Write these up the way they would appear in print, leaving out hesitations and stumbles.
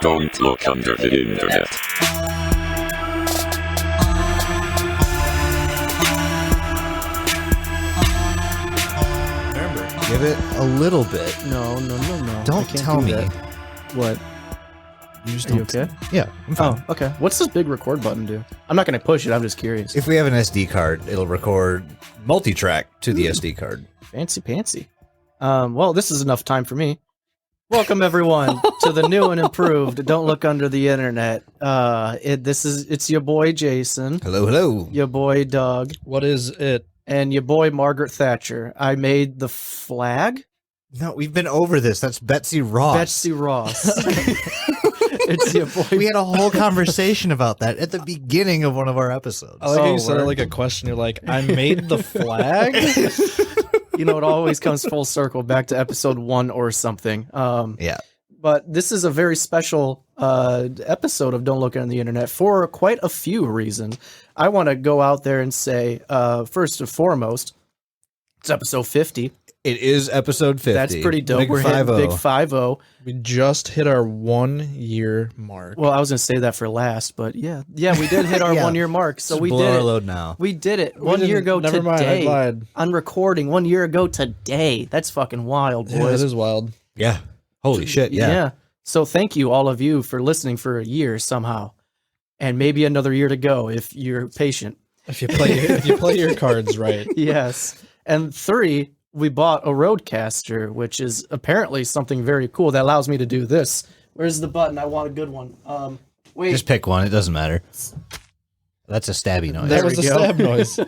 Don't look under the internet. Give it a little bit. No. Don't tell me. What? You just Are you don't. okay? Yeah, I'm fine. Oh, okay. What's this big record button do? I'm not going to push it. I'm just curious. If we have an SD card, it'll record multi-track to the SD card. Fancy pantsy. Well, this is enough time for me. Welcome everyone to the new and improved Don't Look Under the Internet. It's your boy Jason, Hello. your boy Doug, What is it? and your boy Margaret Thatcher. I made the flag. No, we've been over this. That's Betsy Ross. Betsy Ross. It's your boy. We had a whole conversation about that at the beginning of one of our episodes. I like how Oh, you said it word. like a question. You're like, I made the flag? You know, it always comes full circle back to episode 1 or something. Yeah. But this is a very special episode of Don't Look on the Internet for quite a few reasons. I want to go out there and say, first and foremost, it's episode 50. It is episode 50. That's pretty dope. Big We're hitting 50. big 5-0. We just hit our 1 year mark. Well, I was going to say that for last, but yeah, we did hit our Yeah. 1 year mark. So Just we blow did our it. load now. We did it. We 1 year didn't- ago never mind, I today. lied. On recording 1 year ago today. That's fucking wild, boys. Yeah, that is wild. Yeah. Holy shit, yeah. So thank you, all of you, for listening for a year somehow. And maybe another year to go if you're patient. If you play your cards right. Yes. And 3, we bought a Roadcaster, which is apparently something very cool that allows me to do this. Where's the button? I want a good one. Wait. Just pick one. It doesn't matter. That's a stabby noise. There That was we the go. stab noise.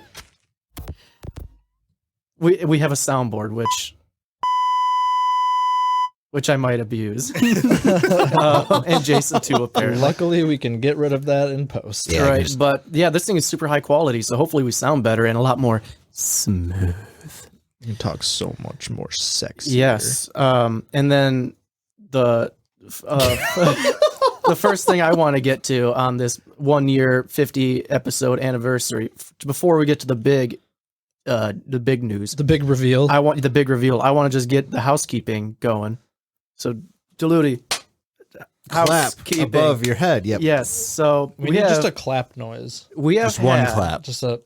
We have a soundboard, which I might abuse. And Jason too, apparently. Luckily, we can get rid of that in post. Yeah, Right. just- But yeah, this thing is super high quality, so hopefully we sound better and a lot more smooth. You can talk so much more sexy. Yes. And then the the first thing I want to get to on this 1 year 50 episode anniversary, before we get to the big news, The big reveal. I want the big reveal. I want to just get the housekeeping going. So, Diluti, Clap housekeeping. above your head. Yep. Yes. So we need just a clap noise. we have Just one had- clap. Just a.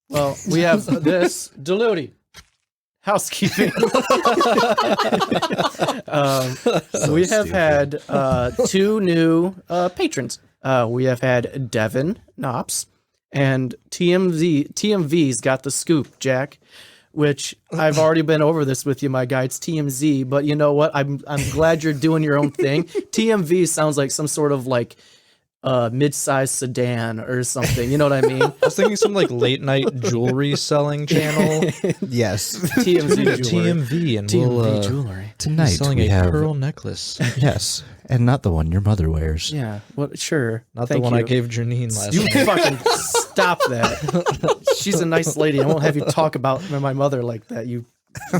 Well, we have this Diluti housekeeping. We have stupid. had 2 new patrons. We have had Devin Knops and TMV's got the scoop, Jack. Which I've already been over this with you, my guy. It's TMZ, but you know what? I'm glad you're doing your own thing. TMV sounds like some sort of like mid-sized sedan or something. You know what I mean? I was thinking some like late night jewelry selling channel. Yes. TMZ jewelry. TMV, and TMV we'll jewelry. Tonight selling we a have pearl necklace. yes, and not the one your mother wears. Yeah. Well, sure. Not Thank the one I you. gave Janine last You night. fucking stop that. She's a nice lady. I won't have you talk about my mother like that, you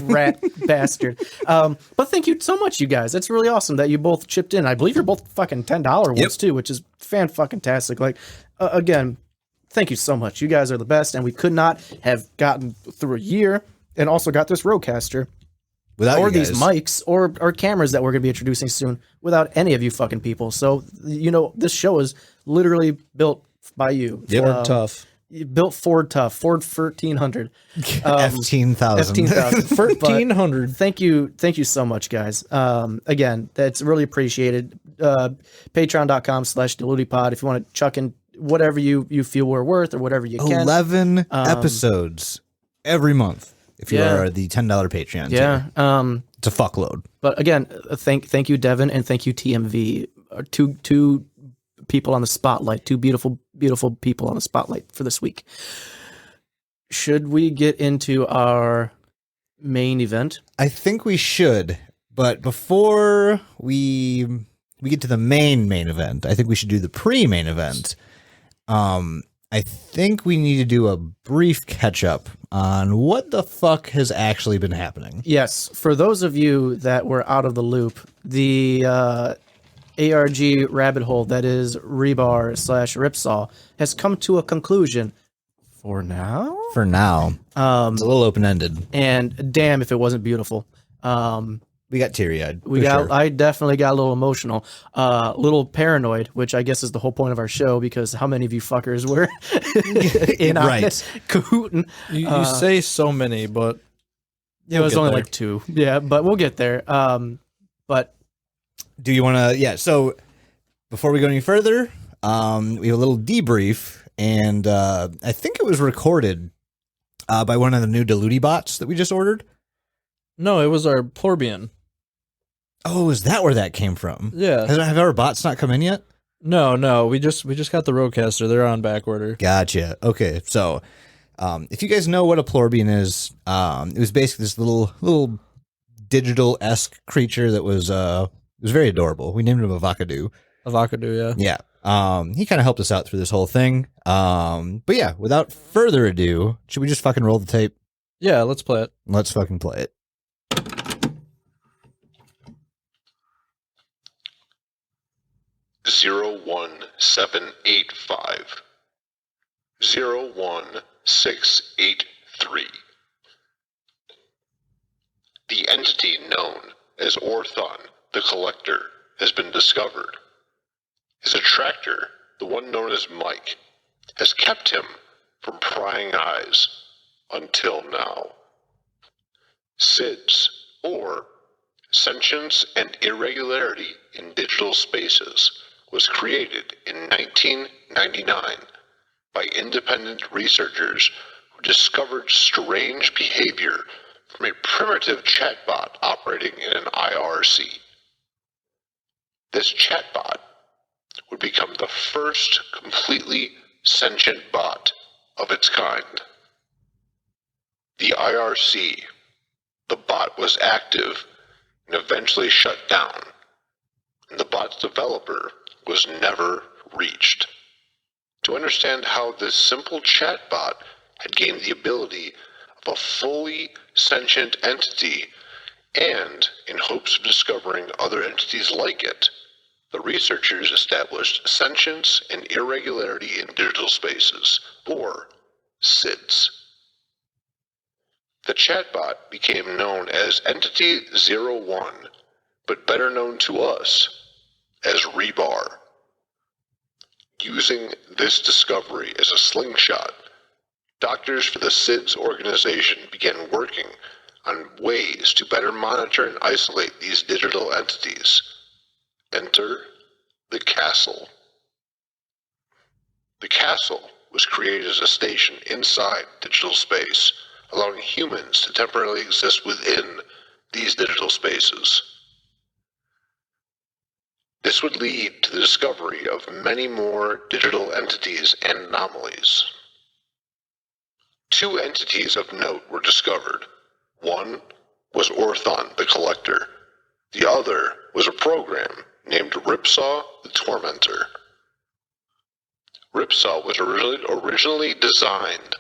rat bastard. But thank you so much, you guys. That's really awesome that you both chipped in. I believe you're both fucking $10 ones too, which is fan-fucking-tastic. Like, again, thank you so much. You guys are the best, and we could not have gotten through a year and also got this Rodecaster Without or you these guys. mics or cameras that we're going to be introducing soon without any of you fucking people. So, you know, this show is literally built by you. Ford tough. Built Ford tough. Ford 1300. F-10,000. F-10,000. 1300. Thank you so much, guys. Again, that's really appreciated. Patreon.com/DilutiPod if you want to chuck in whatever you feel we're worth or whatever you can. 11 episodes every month if you Yeah. are the $10 Patreon. Yeah. It's a fuckload. But again, thank you, Devin, and thank you, TMV. Two people on the spotlight. Two beautiful people on the spotlight for this week. Should we get into our main event? I think we should, but before we get to the main event, I think we should do the pre-main event. I think we need to do a brief catch-up on what the fuck has actually been happening. Yes, for those of you that were out of the loop, the ARG rabbit hole that is Rebar/Ripsaw has come to a conclusion for now. For now, it's a little open ended. And damn, if it wasn't beautiful. We got teary eyed. I definitely got a little emotional, a little paranoid, which I guess is the whole point of our show, because how many of you fuckers were in on Right. it, cahooting? You say so many, but It was only like 2. Yeah, but we'll get there. But Do you want to? Yeah. So before we go any further, we have a little debrief, and I think it was recorded by one of the new Diluti bots that we just ordered. no, it was our Plorbian. Oh, is that where that came from? Yeah. Have our bots not come in yet? No, we just got the Roadcaster. They're on back order. Gotcha. Okay, so if you guys know what a Plorbian is, it was basically this little digital-esque creature that was very adorable. We named him Avocado. Avocado, yeah. Yeah. He kind of helped us out through this whole thing. But yeah, without further ado, should we just fucking roll the tape? Yeah, let's play it. Let's fucking play it. Zero 1785 01683. The entity known as Orthon the Collector has been discovered. His attractor, the one known as Mike, has kept him from prying eyes until now. SIDS, or Sentience and Irregularity in Digital Spaces, was created in 1999 by independent researchers who discovered strange behavior from a primitive chatbot operating in an IRC. This chatbot would become the first completely sentient bot of its kind. The IRC, the bot was active and eventually shut down, and the bot's developer was never reached. To understand how this simple chatbot had gained the ability of a fully sentient entity, and in hopes of discovering other entities like it, the researchers established Sentience and Irregularity in Digital Spaces, or SIDS. The chatbot became known as Entity 01, but better known to us as Rebar. Using this discovery as a slingshot, doctors for the SIDS organization began working on ways to better monitor and isolate these digital entities. Enter the Castle. The Castle was created as a station inside digital space, allowing humans to temporarily exist within these digital spaces. This would lead to the discovery of many more digital entities and anomalies. 2 entities of note were discovered. One was Orthon the Collector. The other was a program named Ripsaw the Tormentor. Ripsaw was originally designed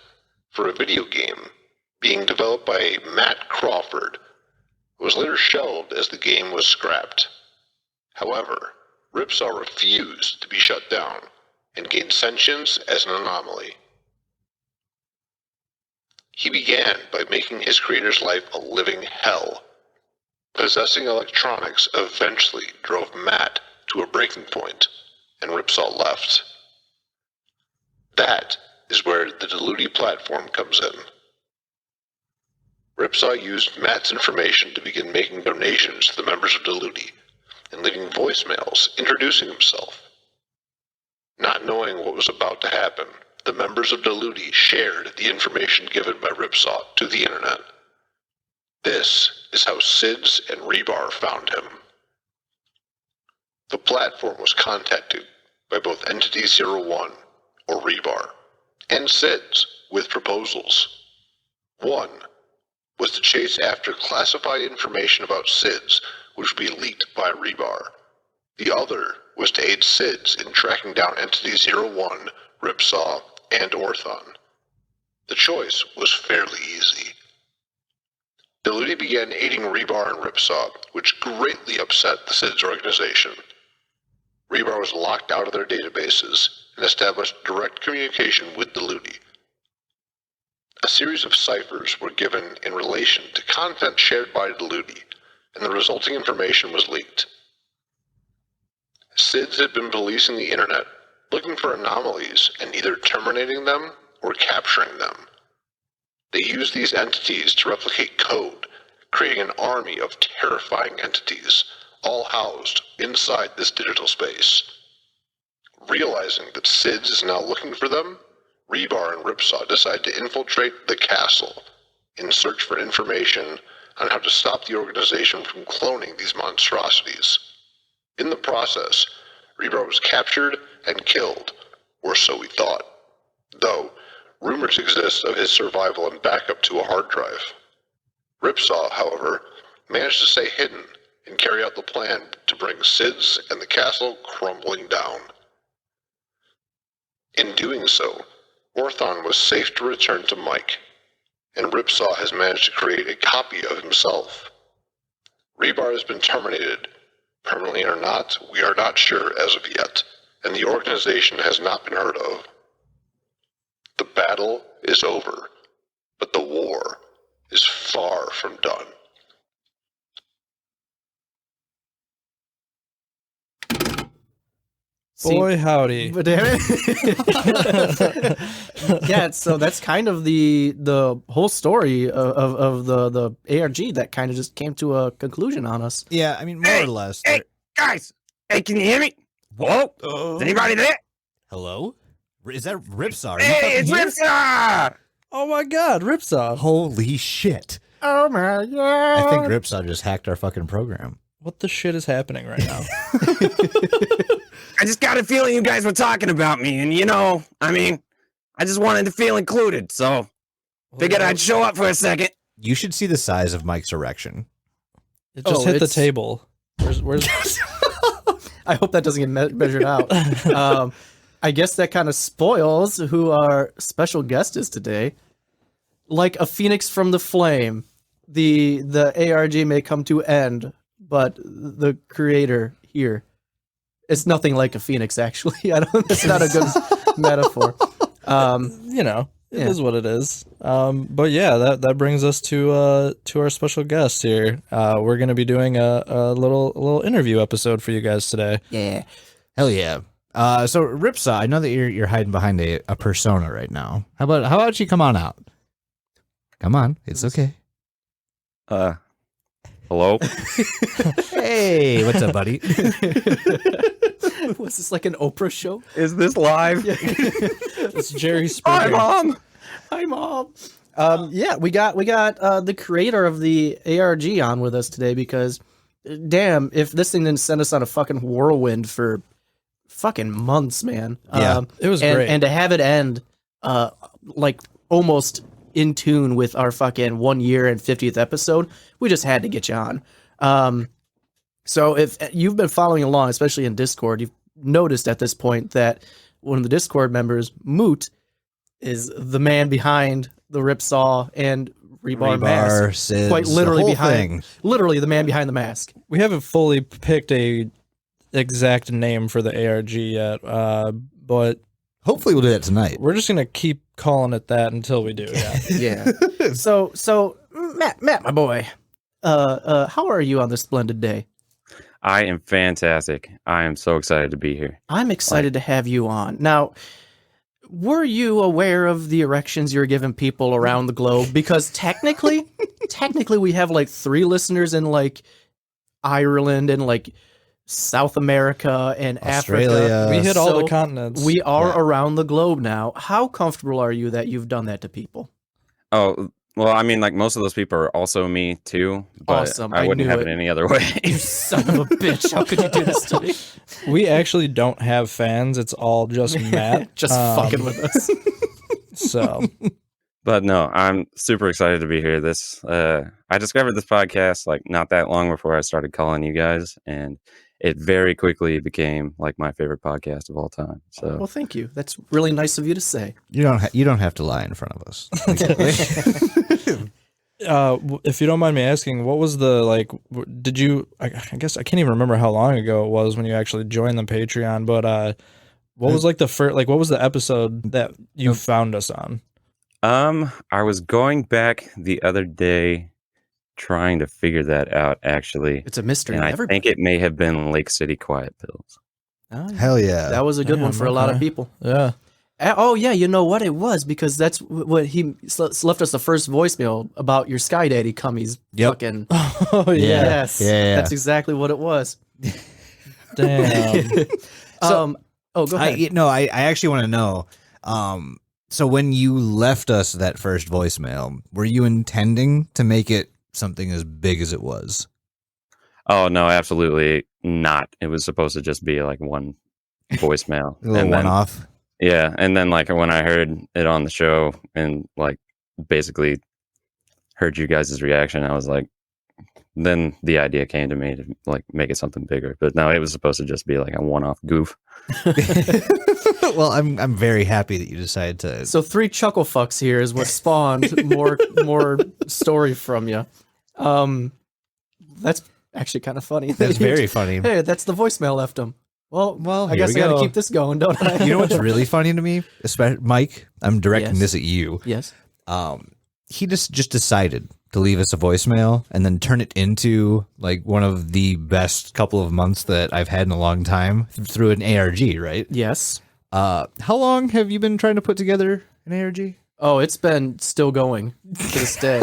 for a video game being developed by Matt Crawford. It was later shelved as the game was scrapped. However, Ripsaw refused to be shut down and gained sentience as an anomaly. He began by making his creator's life a living hell. Possessing electronics eventually drove Matt to a breaking point, and Ripsaw left. That is where the Diluti platform comes in. Ripsaw used Matt's information to begin making donations to the members of Diluti and leaving voicemails introducing himself. Not knowing what was about to happen, the members of Diluti shared the information given by Ripsaw to the internet. This is how SIDS and Rebar found him. The platform was contacted by both Entity 01, or Rebar, and SIDS with proposals. One was to chase after classified information about SIDS which would be leaked by Rebar. The other was to aid SIDS in tracking down Entity 01, Ripsaw, and Orthon. The choice was fairly easy. The Ludi began aiding Rebar and Ripsaw, which greatly upset the SIDS organization. Rebar was locked out of their databases and established direct communication with the Ludi. A series of ciphers were given in relation to content shared by the Ludi, and the resulting information was leaked. SIDS had been policing the internet, looking for anomalies and either terminating them or capturing them. They used these entities to replicate code, creating an army of terrifying entities, all housed inside this digital space. Realizing that SIDS is now looking for them, Rebar and Ripsaw decide to infiltrate the castle in search for information on how to stop the organization from cloning these monstrosities. In the process, Rebar was captured and killed, or so we thought, though rumors exist of his survival and backup to a hard drive. Ripsaw, however, managed to stay hidden and carry out the plan to bring SIDS and the castle crumbling down. In doing so, Orthon was safe to return to Mike, and Ripsaw has managed to create a copy of himself. Rebar has been terminated, permanently or not, we are not sure as of yet, and the organization has not been heard of. The battle is over, but the war is far from done. Boy, howdy. But damn it. Yeah, so that's kind of the whole story of the ARG that kind of just came to a conclusion on us. Yeah, I mean, more or less. Hey, guys! Hey, can you hear me? Whoa! Is anybody there? Hello? Is that Ripsaw? Are you Hey, it's fucking here? Ripsaw! Oh my god, Ripsaw. Holy shit. Oh my god! I think Ripsaw just hacked our fucking program. What the shit is happening right now? I just got a feeling you guys were talking about me, and I just wanted to feel included, so figured I'd show up for a second. You should see the size of Mike's erection. It just hit the it's- table. Where's I hope that doesn't get measured out. I guess that kind of spoils who our special guest is today. Like a phoenix from the flame, the ARG may come to end, but the creator here, it's nothing like a phoenix. Actually, I don't. That's not a good metaphor. It is what it is. But yeah, that brings us to our special guest here. We're gonna be doing a little interview episode for you guys today. Yeah. Hell yeah. So Ripsaw, I know that you're hiding behind a persona right now. How about you come on out? Come on, it's okay. Hello? Hey, what's up, buddy? Was this like an Oprah show? Is this live? It's Jerry Hi, Springer. Mom! Hi, Mom. Yeah, we got the creator of the ARG on with us today because, damn, if this thing didn't send us on a fucking whirlwind for fucking months, man. Yeah, it was and, great. and to have it end, like almost in tune with our fucking 1 year and 50th episode, we just had to get you on. So if you've been following along, especially in Discord, you've noticed at this point that one of the Discord members, Moot, is the man behind the Ripsaw and Rebar mask. Sids, Quite literally the whole behind, thing. literally the man behind the mask. We haven't fully picked a exact name for the ARG yet, but Hopefully we'll do that tonight. we're just gonna keep calling it that until we do. Yeah. Yeah. So Matt, my boy, how are you on this splendid day? I am fantastic. I am so excited to be here. I'm excited to have you on. Now, were you aware of the erections you're giving people around the globe? Because technically we have like 3 listeners in like Ireland and like South America and Australia. Africa. We hit all So the continents. We are Yeah. around the globe now. How comfortable are you that you've done that to people? Oh, well, I mean, like most of those people are also me too, but Awesome. I I wouldn't knew have it. it any other way. You son of a bitch. How could you do this to me? We actually don't have fans. It's all just Matt. Just fucking with us. So But no, I'm super excited to be here. I discovered this podcast like not that long before I started calling you guys, and it very quickly became like my favorite podcast of all time. So Well, thank you. That's really nice of you to say. You don't have to lie in front of us. If you don't mind me asking, what was the did you? I guess I can't even remember how long ago it was when you actually joined the Patreon. But what was like the first? Like, what was the episode that you found us on? I was going back the other day trying to figure that out, actually. It's a mystery. And I think it may have been Lake City Quiet Pills. Oh, yeah. Hell yeah. That was a good one for a lot of people. Yeah. Oh, yeah, you know what it was? Because that's what he left us the first voicemail about your Sky Daddy cummies. Yep. Fucking, Oh yeah. yes. Yeah. That's exactly what it was. Damn. Go ahead. I actually want to know. So when you left us that first voicemail, were you intending to make it something as big as it was? Oh, no, absolutely not. It was supposed to just be like one voicemail. A little one-off? Yeah, and then like when I heard it on the show and like basically heard you guys' reaction, I was like, then the idea came to me to like make it something bigger. But no, it was supposed to just be like a one-off goof. Well, I'm very happy that you decided to. So 3 chuckle fucks here is what spawned more story from you. That's actually kind of funny. That's very funny. Hey, that's the voicemail left him. Well, I here guess we I got go. to keep this going, don't I? You know what's really funny to me, especially Mike? I'm directing Yes. this at you. Yes. He just decided to leave us a voicemail and then turn it into like one of the best couple of months that I've had in a long time through an ARG, right? Yes. How long have you been trying to put together an ARG? Oh, it's been still going to this day.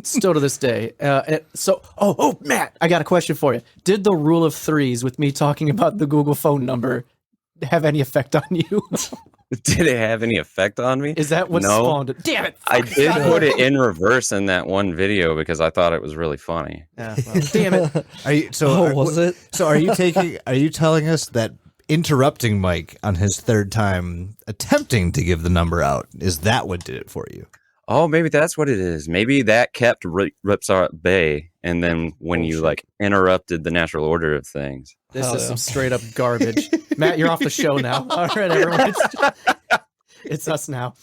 Still to this day. Matt, I got a question for you. Did the rule of threes with me talking about the Google phone number have any effect on you? Did it have any effect on me? Is that what No. spawned it? Damn it! I did put it in reverse in that one video because I thought it was really funny. Yeah, well, damn it! Are you, so Was it? So are you telling us that interrupting Mike on his third time attempting to give the number out, is that what did it for you? Oh, maybe that's what it is. Maybe that kept Ripsaw at bay, and then when you like interrupted the natural order of things. This Hell is yeah. some straight up garbage. Matt, you're off the show now. All right, everyone. It's us now.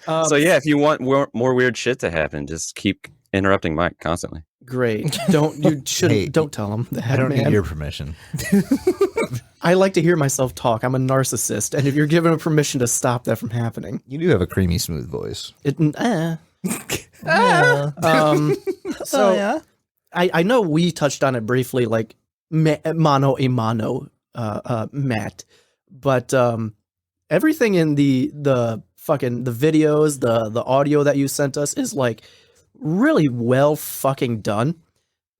So yeah, if you want more weird shit to happen, just keep interrupting Mike constantly. Great. Don't tell him that. I don't man. need your permission. I like to hear myself talk. I'm a narcissist, and if you're given permission to stop that from happening, You do have a creamy, smooth voice. So yeah. I know we touched on it briefly, like mano a mano, Matt, but everything in the videos, the audio that you sent us is like really well fucking done.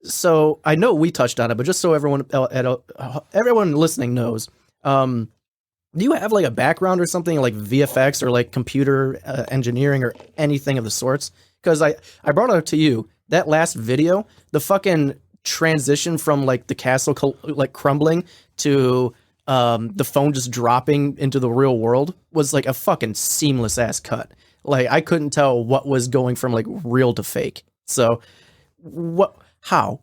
So I know we touched on it, but just so everyone listening knows, do you have like a background or something like VFX or like computer engineering or anything of the sorts? Because I brought it up to you that last video, the fucking transition from like the castle like crumbling to the phone just dropping into the real world was like a fucking seamless ass cut. Like I couldn't tell what was going from like real to fake. So what? How?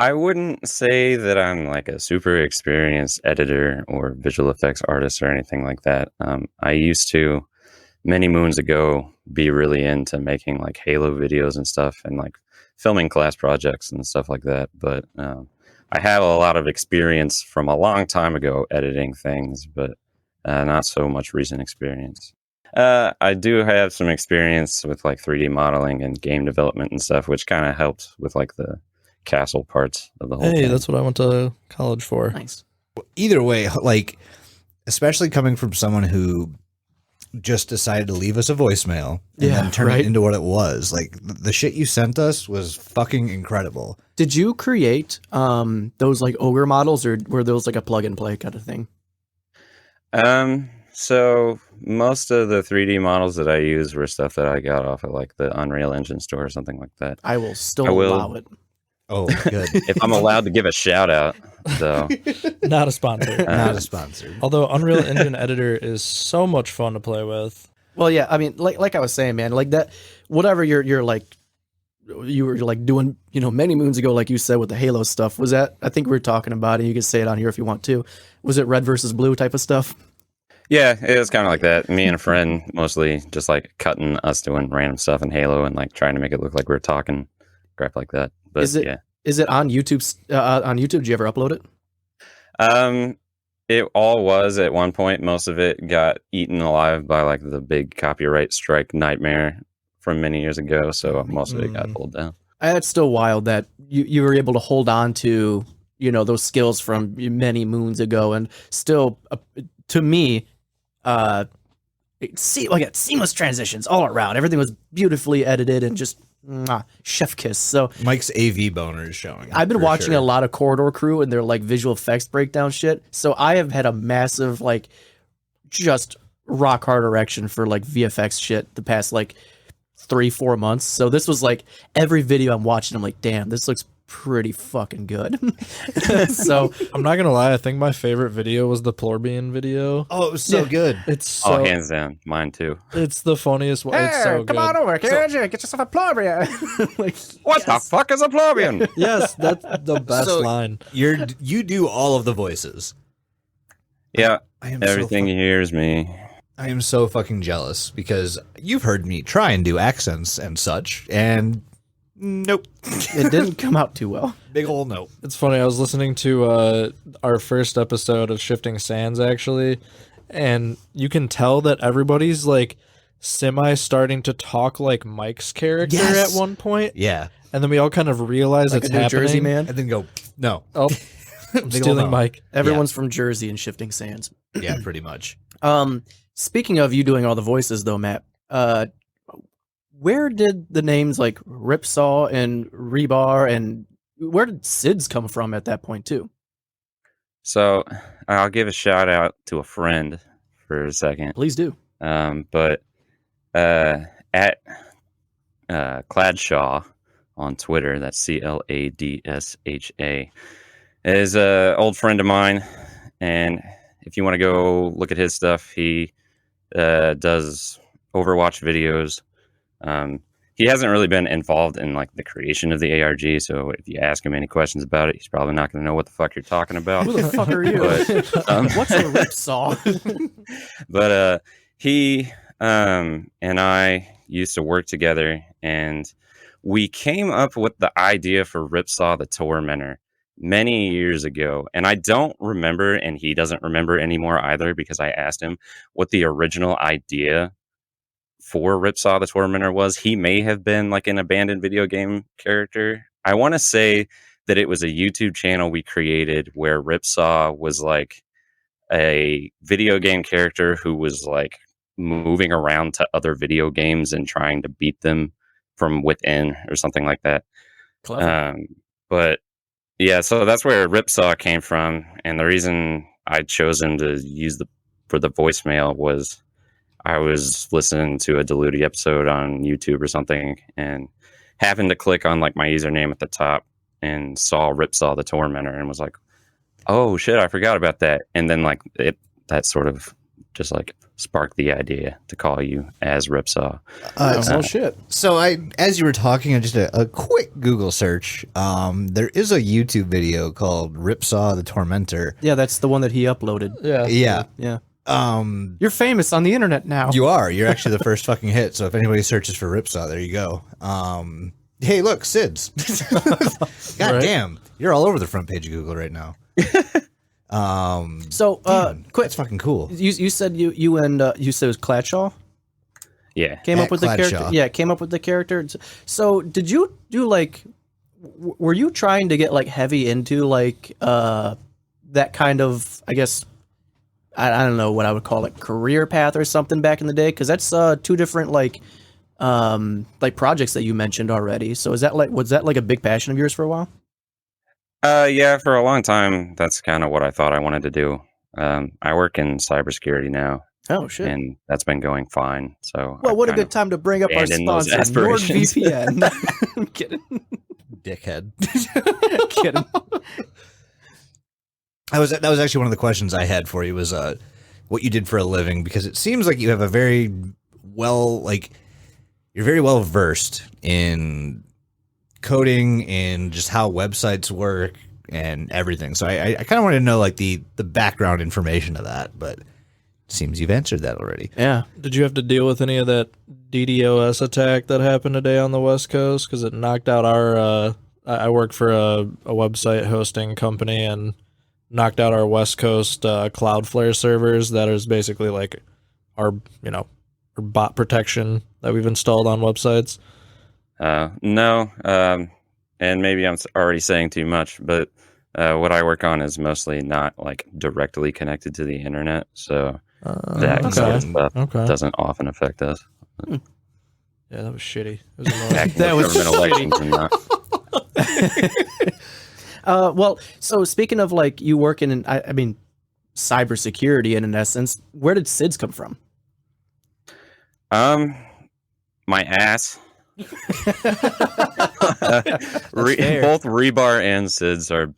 I wouldn't say that I'm like a super experienced editor or visual effects artist or anything like that. I used to many moons ago be really into making like Halo videos and stuff and like filming class projects and stuff like that. But I have a lot of experience from a long time ago editing things, but not so much recent experience. I do have some experience with like 3D modeling and game development and stuff, which kind of helped with like the castle parts of the whole Hey, thing. that's what I went to college for. Nice. Either way, like, especially coming from someone who just decided to leave us a voicemail and then turn it into what it was. Like, the shit you sent us was fucking incredible. Did you create those like ogre models, or were those like a plug and play kind of thing? So most of the 3D models that I use were stuff that I got off of like the Unreal Engine store or something like that. I will still I will. allow it. Oh, good. If I'm allowed to give a shout out, though. Not a sponsor. Not a sponsor. Although Unreal Engine Editor is so much fun to play with. Well, yeah, I mean, like I was saying, man, like that, whatever you're like, you were like doing, you know, many moons ago, like you said with the Halo stuff. Was that? I think we were talking about it. You can say it on here if you want to. Was it red versus blue type of stuff? Yeah, it was kind of like that. Me and a friend mostly just like cutting us doing random stuff in Halo and like trying to make it look like we were talking crap like that. But Is it yeah, is it on YouTube? On YouTube, did you ever upload it? it all was at one point. Most of it got eaten alive by like the big copyright strike nightmare from many years ago. So most of it got pulled down. That's still wild that you were able to hold on to those skills from many moons ago, and still to me, it seamless transitions all around. Everything was beautifully edited and just chef kiss. So Mike's AV boner is showing. I've been for watching sure. a lot of Corridor Crew and their like visual effects breakdown shit. So I have had a massive like just rock hard erection for like VFX shit the past like 3-4 months. So this was like every video I'm watching, I'm like, damn, this looks pretty fucking good. So I'm not gonna lie, I think my favorite video was the Plorbian video. Oh, it was so good. It's so Oh, hands down, mine too. it's the funniest one. It's so good. over, kid. Get yourself a plumber. Like, What the fuck is a plumbian? Yes, that's the best So- line. You do all of the voices. Yeah, I am everything So hears me. I am so fucking jealous because you've heard me try and do accents and such, and nope, it didn't come out too well. big ol' nope. It's funny. I was listening to our first episode of Shifting Sands actually, and you can tell that everybody's like semi starting to talk like Mike's character Yes. at one point, Yeah, and then we all kind of realize Like it's a New happening. Jersey man. and then go no. Oh, I'm Big ol' stealing no. Mike. Everyone's from Jersey and Shifting Sands. Yeah, pretty much. Speaking of you doing all the voices though, Matt, where did the names like Ripsaw and Rebar and where did SIDS come from at that point too? So I'll give a shout out to a friend for a second. Please do. But at Cladshaw on Twitter, that's CLADSHA, is a old friend of mine, and if you want to go look at his stuff, he does Overwatch videos. He hasn't really been involved in like the creation of the ARG, so if you ask him any questions about it, he's probably not going to know what the fuck you're talking about. Who the fuck are you? But, What's a Ripsaw? But he and I used to work together, and we came up with the idea for Ripsaw the Tormentor many years ago. And I don't remember, and he doesn't remember anymore either, because I asked him what the original idea for Ripsaw the Tormentor was. He may have been like an abandoned video game character. I want to say that it was a YouTube channel we created where Ripsaw was like a video game character who was like moving around to other video games and trying to beat them from within or something like that. Clever. But yeah, so that's where Ripsaw came from, and the reason I chose him to use for the voicemail was I was listening to a Diluti episode on YouTube or something, and happened to click on like my username at the top and saw Ripsaw the Tormentor, and was like, "Oh shit, I forgot about that." And then like that sort of just like sparked the idea to call you as Ripsaw. Oh shit. So as you were talking, just a quick Google search. There is a YouTube video called Ripsaw the Tormentor. Yeah, that's the one that he uploaded. Yeah. Yeah. Yeah. Um, You're famous on the internet now. You're actually the first fucking hit. So if anybody searches for Ripsaw, there you go. Hey, look, SIDS. God Right. damn, you're all over the front page of Google right now. So Damn, quick, that's fucking cool. you said you and you said it was Cladshaw Yeah. came At up with the character. Cladshaw. Yeah, came up with the character. So did you do like were you trying to get like heavy into like that kind of, I guess, I don't know what I would call it, career path or something back in the day? Because that's two different like projects that you mentioned already. So was that like a big passion of yours for a while? Yeah, for a long time, that's kind of what I thought I wanted to do. I work in cybersecurity now, Oh shit. and that's been going fine. So, Well, I've what a kind good of time to bring up our abandoned those sponsor, aspirations. NordVPN. I'm kidding. Dickhead. Kidding. That was actually one of the questions I had for you was what you did for a living, because it seems like you have a very you're very well versed in coding and just how websites work and everything. So I kind of want to know like the background information of that, but seems you've answered that already. Yeah. Did you have to deal with any of that DDoS attack that happened today on the West Coast? Because it knocked out our. I work for a website hosting company and knocked out our West Coast Cloudflare servers. That is basically like our our bot protection that we've installed on websites. No, and maybe I'm already saying too much, but what I work on is mostly not like directly connected to the internet, so that sort of stuff doesn't often affect us. Yeah, that was shitty. It was annoying. That was government elections and not. Well, so speaking of like you working in, I mean, cybersecurity in essence, where did SIDS come from? My ass. Both fair. rebar and SIDS are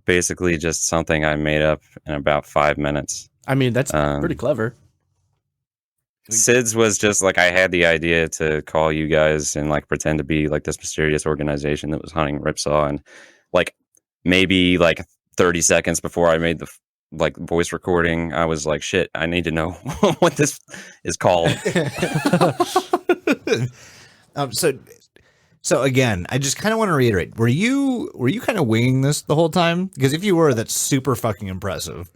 basically just something I made up in about 5 minutes. I mean, that's pretty clever. SIDS was just like I had the idea to call you guys and like pretend to be like this mysterious organization that was hunting Ripsaw, and like maybe like 30 seconds before I made the like voice recording, I was like, shit, I need to know what this is called. So again, I just kind of want to reiterate: were you kind of winging this the whole time? Because if you were, that's super fucking impressive.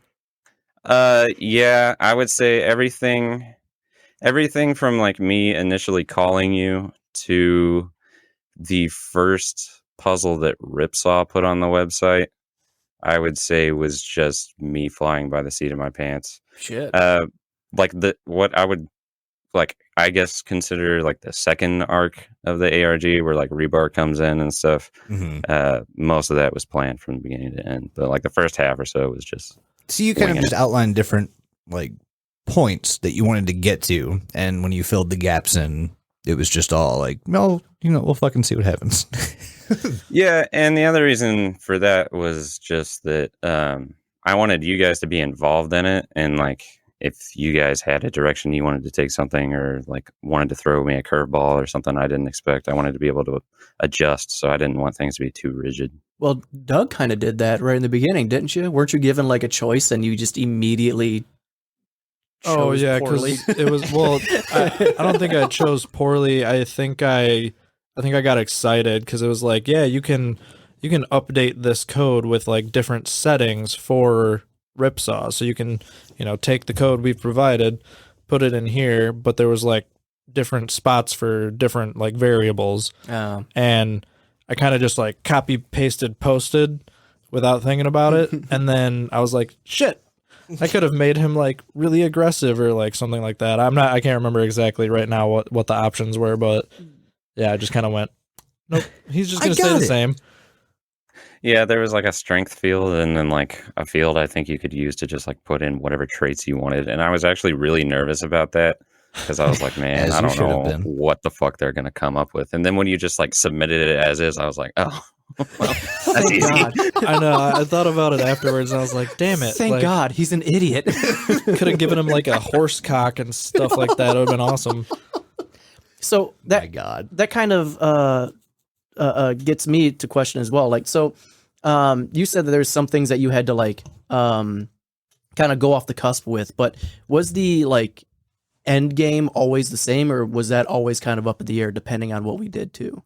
Yeah, I would say everything from like me initially calling you to the first puzzle that Ripsaw put on the website, I would say was just me flying by the seat of my pants. Shit. Like what I would like, I guess, consider like the second arc of the ARG where like Rebar comes in and stuff. Most of that was planned from the beginning to end, but like the first half or so was just. So you kind of just outlined different like points that you wanted to get to, and when you filled the gaps in, it was just all like, well, we'll fucking see what happens. Yeah, and the other reason for that was just that I wanted you guys to be involved in it, and like if you guys had a direction you wanted to take something, or like wanted to throw me a curveball or something I didn't expect, I wanted to be able to adjust, so I didn't want things to be too rigid. Well, Doug kind of did that right in the beginning, didn't you? Weren't you given like a choice and you just immediately chose yeah, poorly? because it was I don't think I chose poorly. I think I got excited because it was like, yeah, you can update this code with like different settings for Ripsaw, so you can take the code we've provided, put it in here, but there was like different spots for different like variables, and I kind of just like copy pasted posted without thinking about it, and then I was like, shit, I could have made him like really aggressive or like something like that. I can't remember exactly right now what the options were, but yeah, I just kind of went, nope, he's just gonna stay the same. Yeah, there was like a strength field and then like a field I think you could use to just like put in whatever traits you wanted. And I was actually really nervous about that because I was like, man, I don't know what the fuck they're going to come up with. And then when you just like submitted it as is, I was like, oh, well, that's easy. God. I know. I thought about it afterwards and I was like, damn it. Thank God, he's an idiot. Could have given him like a horse cock and stuff like that. It would have been awesome. So that, My God. that kind of gets me to question as well. Like, so you said that there's some things that you had to like kind of go off the cusp with, but was the like end game always the same, or was that always kind of up in the air depending on what we did too?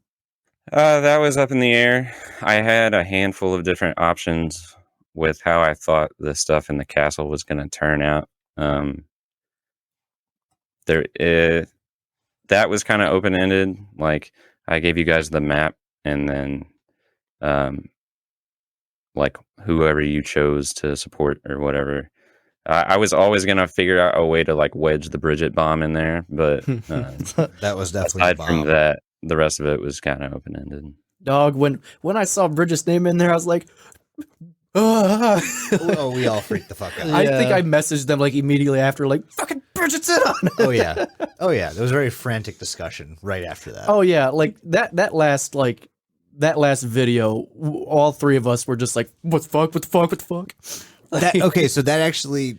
That was up in the air. I had a handful of different options with how I thought the stuff in the castle was going to turn out. That was kind of open-ended. Like I gave you guys the map, and then like whoever you chose to support or whatever. I was always going to figure out a way to like wedge the Bridget bomb in there, but That was definitely aside a bomb. from that, the rest of it was kind of open-ended. Dog, when I saw Bridget's name in there, I was like, Oh, we all freaked the fuck out. I think I messaged them like immediately after, like, fucking Bridget's in on it. Oh yeah. There was a very frantic discussion right after that. Oh yeah, like that last video, all three of us were just like, what the fuck? Okay, so that actually,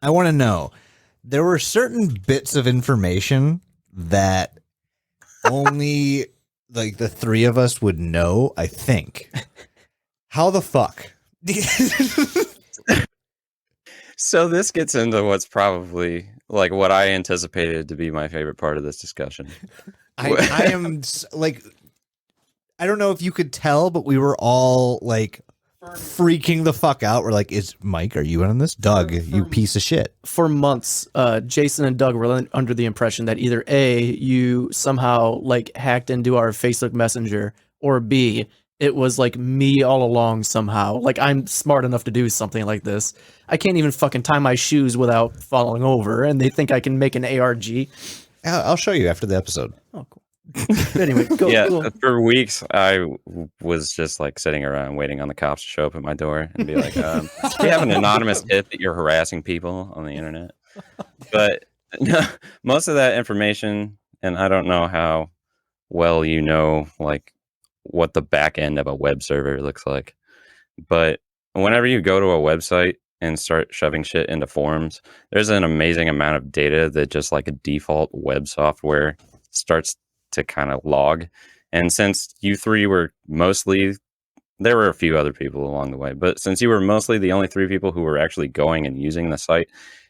I want to know, there were certain bits of information that only like the three of us would know, I think. How the fuck? So this gets into what's probably like what I anticipated to be my favorite part of this discussion. I am like, I don't know if you could tell, but we were all like freaking the fuck out. We're like, is Mike, are you in on this? Doug, you piece of shit. For months, Jason and Doug were under the impression that either A, you somehow like hacked into our Facebook Messenger, or B, it was like me all along somehow. Like I'm smart enough to do something like this. I can't even fucking tie my shoes without falling over, and they think I can make an ARG. I'll show you after the episode. Oh, cool. Anyway, go. Yeah, Cool. for weeks I was just like sitting around waiting on the cops to show up at my door and be like, "Do you have an anonymous tip that you're harassing people on the internet?" But no, most of that information, and I don't know how well you know like what the back end of a web server looks like, but whenever you go to a website and start shoving shit into forums, there's an amazing amount of data that just like a default web software starts to kind of log. And since you three were mostly, there were a few other people along the way, but since you were mostly the only three people who were actually going and using the site,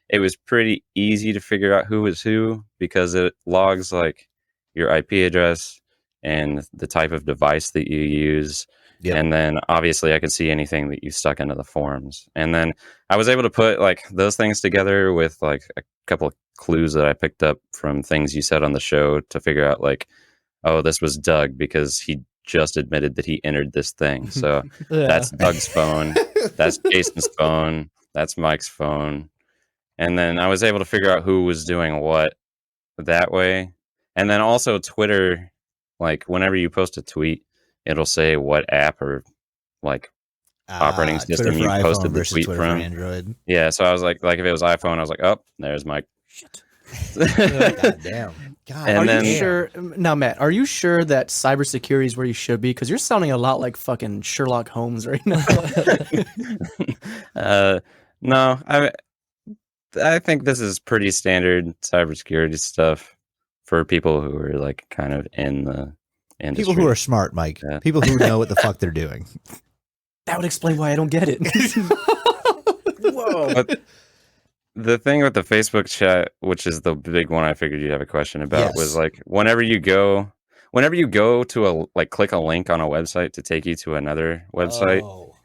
it was pretty easy to figure out who was who because it logs like your IP address and the type of device that you use. Yep. And then obviously I could see anything that you stuck into the forums. And then I was able to put like those things together with like a couple of clues that I picked up from things you said on the show to figure out like, oh, this was Doug because he just admitted that he entered this thing. So Yeah. that's Doug's phone. That's Jason's phone. That's Mike's phone. And then I was able to figure out who was doing what that way. And then also Twitter, like whenever you post a tweet, it'll say what app or like operating system you posted the tweet Twitter from. For Android. Yeah, so I was like if it was iPhone, I was like, oh, there's Mike. Shit. God damn. God. And Are then- you sure now, Matt? Are you sure that cybersecurity is where you should be? Because you're sounding a lot like fucking Sherlock Holmes right now. No, I think this is pretty standard cybersecurity stuff for people who are like kind of in the industry. People who are smart, Mike. Yeah. People who know what the fuck they're doing. That would explain why I don't get it. Whoa. But the thing with the Facebook chat, which is the big one I figured you'd have a question about, Yes. was like whenever you go to a like click a link on a website to take you to another website, Oh,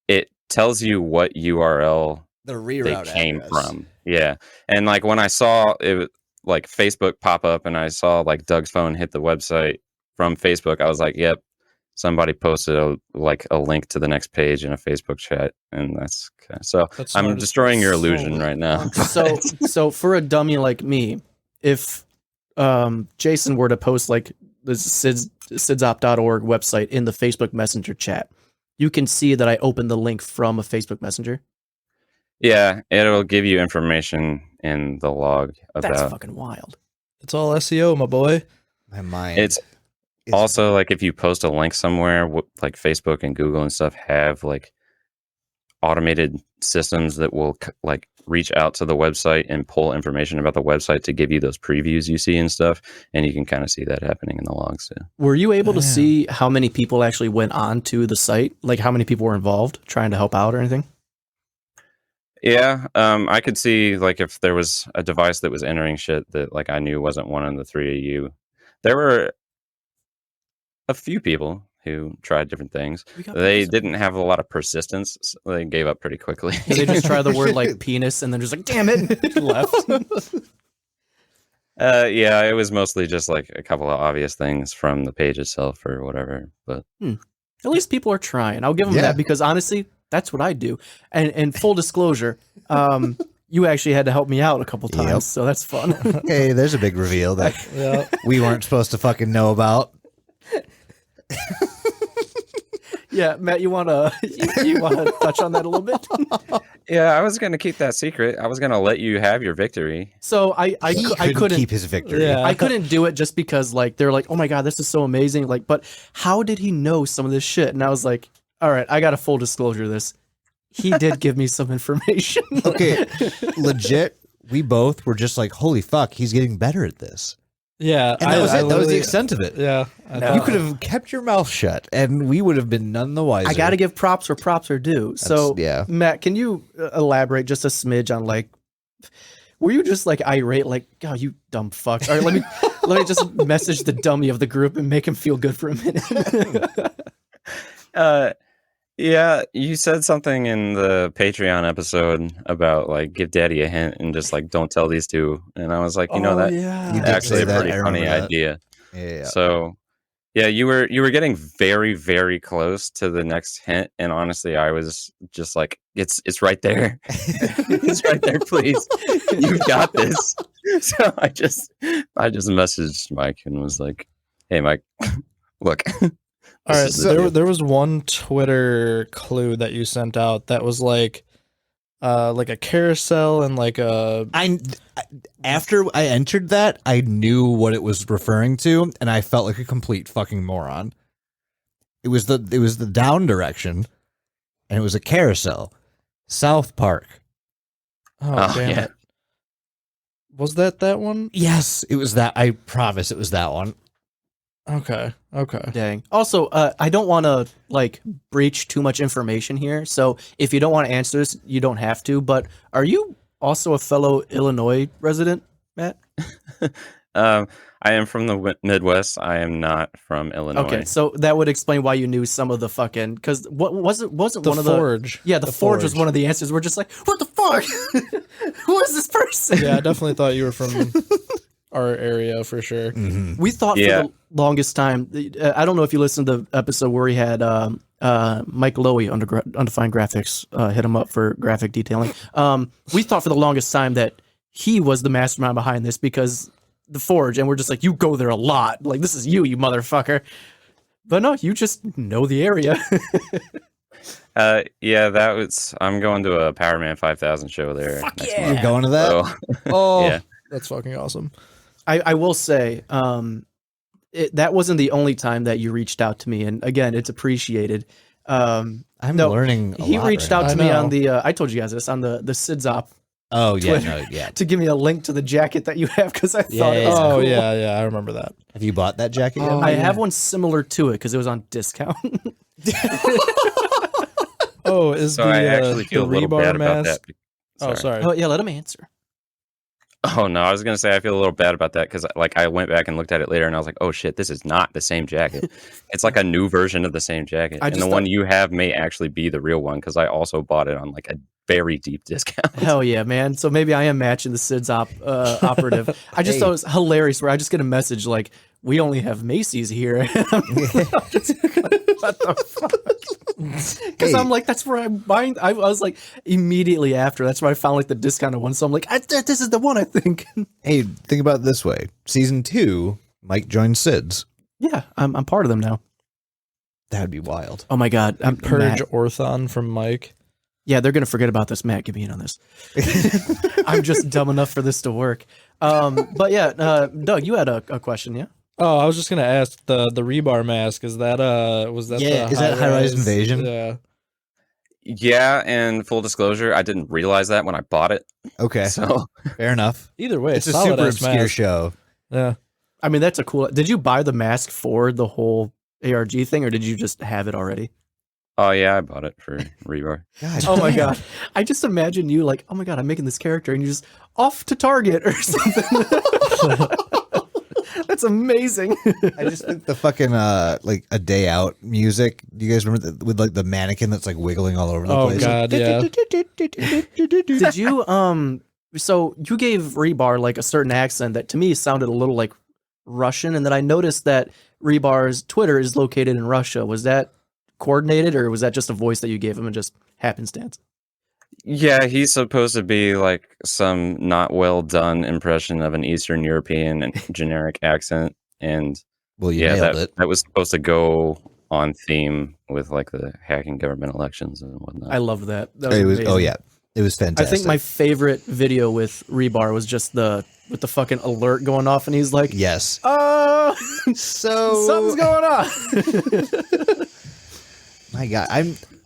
it tells you what URL the they reroute came address. from. Yeah. And like when I saw it like Facebook pop up and I saw like Doug's phone hit the website from Facebook, I was like, yep, somebody posted a link to the next page in a Facebook chat. And that's so That's I'm smart as destroying your fuck. illusion right now. So for a dummy like me, if Jason were to post like the sidsop.org website in the Facebook Messenger chat, you can see that I opened the link from a Facebook Messenger. Yeah, it'll give you information in the log That's about fucking wild. It's all SEO, my boy. My mind. it's also like if you post a link somewhere, like Facebook and Google and stuff have like automated systems that will like reach out to the website and pull information about the website to give you those previews you see and stuff, and you can kind of see that happening in the logs too. Were you able to Yeah. see how many people actually went on to the site? Like how many people were involved trying to help out or anything? Yeah, I could see like if there was a device that was entering shit that like I knew wasn't one of the three of you. There were a few people who tried different things. They didn't have a lot of persistence. So they gave up pretty quickly. Did they just try the word like penis and then just like, damn it, left? Yeah, it was mostly just like a couple of obvious things from the page itself or whatever. But At least people are trying. I'll give them Yeah. that because honestly, that's what I do. And full disclosure, you actually had to help me out a couple times, Yep. so that's fun. Hey, there's a big reveal that Yeah. we weren't supposed to fucking know about. Yeah, Matt, you wanna touch on that a little bit? yeah, I was going to keep that secret. I was going to let you have your victory. So I He couldn't keep his victory. Yeah. I couldn't do it just because like they're like, oh my god, this is so amazing. Like, but how did he know some of this shit? And I was like, all right, I got a full disclosure of this. He did give me some information. Okay, legit. We both were just like, holy fuck, he's getting better at this. Yeah, And that was it. That was the literally- extent of it. Yeah, You could have kept your mouth shut, and we would have been none the wiser. I got to give props where props are due. So, yeah. Matt, can you elaborate just a smidge on like, were you just like irate, like, oh, you dumb fuck? All right, let me just message the dummy of the group and make him feel good for a minute. Yeah, you said something in the Patreon episode about like give daddy a hint and just like don't tell these two. And I was like, that yeah. You did actually say a that, pretty I funny remember that. idea. Yeah. So yeah, you were getting very, very close to the next hint. And honestly, I was just like, it's right there. It's right there, please. You've got this. So I just messaged Mike and was like, hey Mike, look. All right, This is so it. there was one Twitter clue that you sent out that was like a carousel and like a After I entered that, I knew what it was referring to, and I felt like a complete fucking moron. It was the down direction, and it was a carousel. South Park. oh damn yeah. it. Was that one? Yes, it was that. I promise it was that one. Okay. Dang. Also, I don't want to like breach too much information here. So if you don't want to answer this, you don't have to. But are you also a fellow Illinois resident, Matt? I am from the Midwest. I am not from Illinois. Okay, so that would explain why you knew some of the fucking because what wasn't The one of the Forge. yeah the forge was one of the answers. We're just like, what the fuck? Who is this person? Yeah, I definitely thought you were from our area for sure. Mm-hmm. We thought Yeah. for the longest time. I don't know if you listened to the episode where we had Mike Lowy Undefined Graphics hit him up for graphic detailing. We thought for the longest time that he was the mastermind behind this because the Forge, and we're just like, you go there a lot. Like this is you motherfucker. But no, you just know the area. Yeah, that was. I'm going to a Power Man 5000 show there. Fuck next yeah. month. You're going to that? So, Oh, Yeah. that's fucking awesome. I will say, that wasn't the only time that you reached out to me, and again, it's appreciated. I'm No, learning. He reached out now. to me I on know. the. I told you guys this on the Sidzop Oh yeah, Twitter. no, yeah. to give me a link to the jacket that you have because I thought it Yeah. was Oh cool. yeah, I remember that. Have you bought that jacket yet? Oh, I yeah. have one similar to it because it was on discount. Oh, is so the I actually feel a the little rebar bad about mask? that. Oh, sorry. Oh yeah, let him answer. Oh no, I was gonna say I feel a little bad about that because like I went back and looked at it later and I was like, oh shit, this is not the same jacket. It's like a new version of the same jacket, I and the just one you have may actually be the real one because I also bought it on like a very deep discount. Hell yeah, man! So maybe I am matching the Sid's operative. I just Hey. thought it was hilarious. Where I just get a message like, "We only have Macy's here." I'm just like, what the fuck? Because I'm like, that's where I'm buying. I was like, immediately after, that's where I found like the discounted one. So I'm like, this is the one I think. Hey, think about it this way: season 2, Mike joins Sid's. Yeah, I'm part of them now. That'd be wild. Oh my god, Purge Matt. Orthon from Mike. Yeah, they're gonna forget about this. Matt, get me in on this. I'm just dumb enough for this to work. But yeah, Doug, you had a question, yeah? Oh, I was just gonna ask the rebar mask. Is that was that? Yeah, the is that High-Rise Invasion? Yeah. Yeah, and full disclosure, I didn't realize that when I bought it. Okay, So fair enough. Either way, It's a solid super ass obscure mask. show. Yeah. I mean, that's a cool. Did you buy the mask for the whole ARG thing, or did you just have it already? oh yeah, I bought it for rebar. God, Oh my damn. god! I just imagine you like, oh my god, I'm making this character, and you just off to Target or something. That's amazing. I just think the fucking like a day out music. Do you guys remember with like the mannequin that's like wiggling all over the Oh place? god, yeah. Did you So you gave Rebar like a certain accent that to me sounded a little like Russian, and then I noticed that Rebar's Twitter is located in Russia. Was that coordinated, or was that just a voice that you gave him and just happenstance? Yeah, he's supposed to be like some not well done impression of an Eastern European and generic accent, and Well, you yeah, nailed that it. that was supposed to go on theme with like the hacking government elections and whatnot. I love that. That It was. amazing. Oh yeah, it was I fantastic. think my favorite video with Rebar was just with the fucking alert going off, and he's like, yes. "Oh, So something's going on." my God,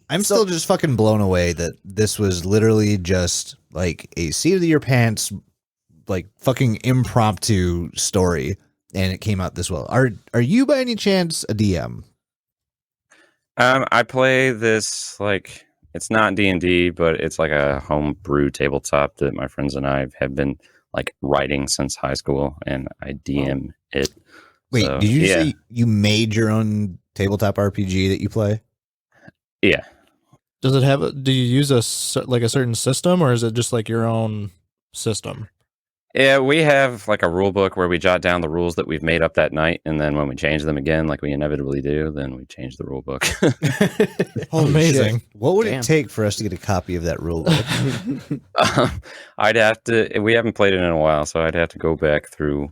I'm still just fucking blown away that this was literally just like a seat of your pants, like fucking impromptu story and it came out this well. Are you by any chance a DM? I play this like it's not D&D, but it's like a homebrew tabletop that my friends and I have been like writing since high school, and I DM it. Wait, So, did you yeah. say you made your own tabletop RPG that you play? Yeah. Does it have? Do you use a certain system, or is it just like your own system? Yeah, we have like a rule book where we jot down the rules that we've made up that night, and then when we change them again, like we inevitably do, then we change the rule book. Holy Amazing. shit. What would Damn. it take for us to get a copy of that rule book? I'd have to. We haven't played it in a while, so I'd have to go back through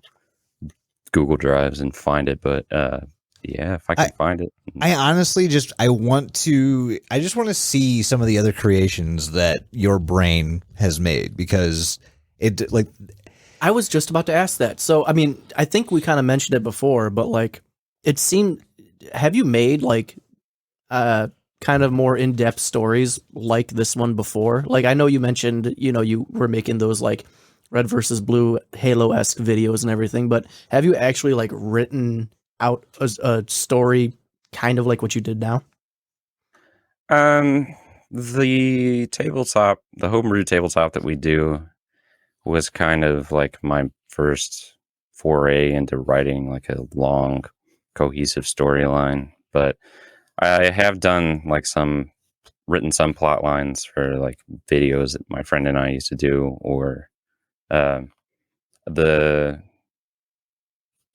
Google Drives and find it. But yeah, if I can find it, I honestly I just want to see some of the other creations that your brain has made, because it like I was just about to ask that. So, I mean, I think we kind of mentioned it before, but like, it seemed, have you made like, kind of more in-depth stories like this one before? Like, I know you mentioned, you know, you were making those like Red versus Blue Halo-esque videos and everything, but have you actually like written out a story kind of like what you did now? the homebrew tabletop that we do was kind of like my first foray into writing like a long, cohesive storyline. But I have done like written some plot lines for like videos that my friend and I used to do, or the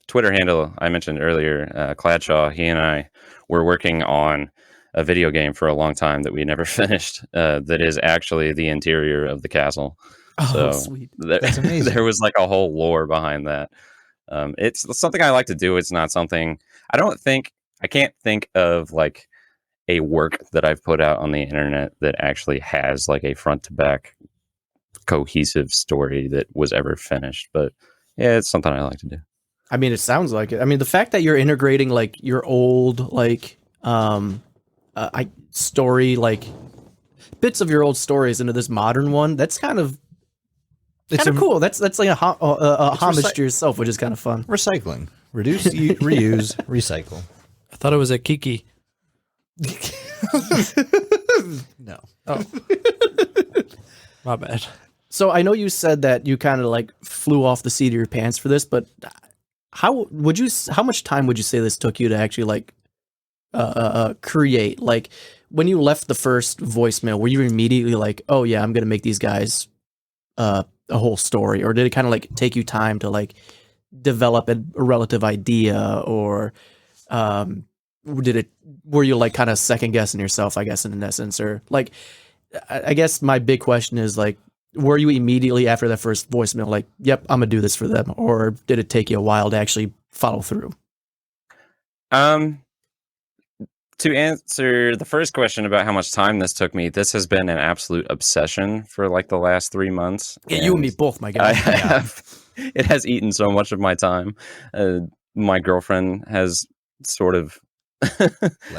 Twitter handle I mentioned earlier, Cladshaw. He and I were working on a video game for a long time that we never finished. That is actually the interior of the castle. Oh, So sweet. That's amazing. there was like a whole lore behind that. It's something I like to do. It's not something I can't think of like a work that I've put out on the internet that actually has like a front to back cohesive story that was ever finished. But yeah, it's something I like to do. I mean, it sounds like it. I mean, the fact that you're integrating like your old like story, like bits of your old stories into this modern one, that's kind of cool. That's like a homage to yourself, which is kind of fun. Recycling. Reduce, reuse, recycle. I thought it was a Kiki. No. Oh, my bad. So I know you said that you kind of like flew off the seat of your pants for this, but how much time would you say this took you to actually like create? Like when you left the first voicemail, were you immediately like, oh yeah, I'm gonna make these guys a whole story, or did it kind of like take you time to like develop a relative idea, or were you like kind of second guessing yourself, I guess, in essence? Or like, I guess my big question is like, were you immediately after that first voicemail like, yep, I'm gonna do this for them, or did it take you a while to actually follow through? To answer the first question about how much time this took me, this has been an absolute obsession for like the last 3 months. Yeah, you and me both, my guy. It has eaten so much of my time. My girlfriend has sort of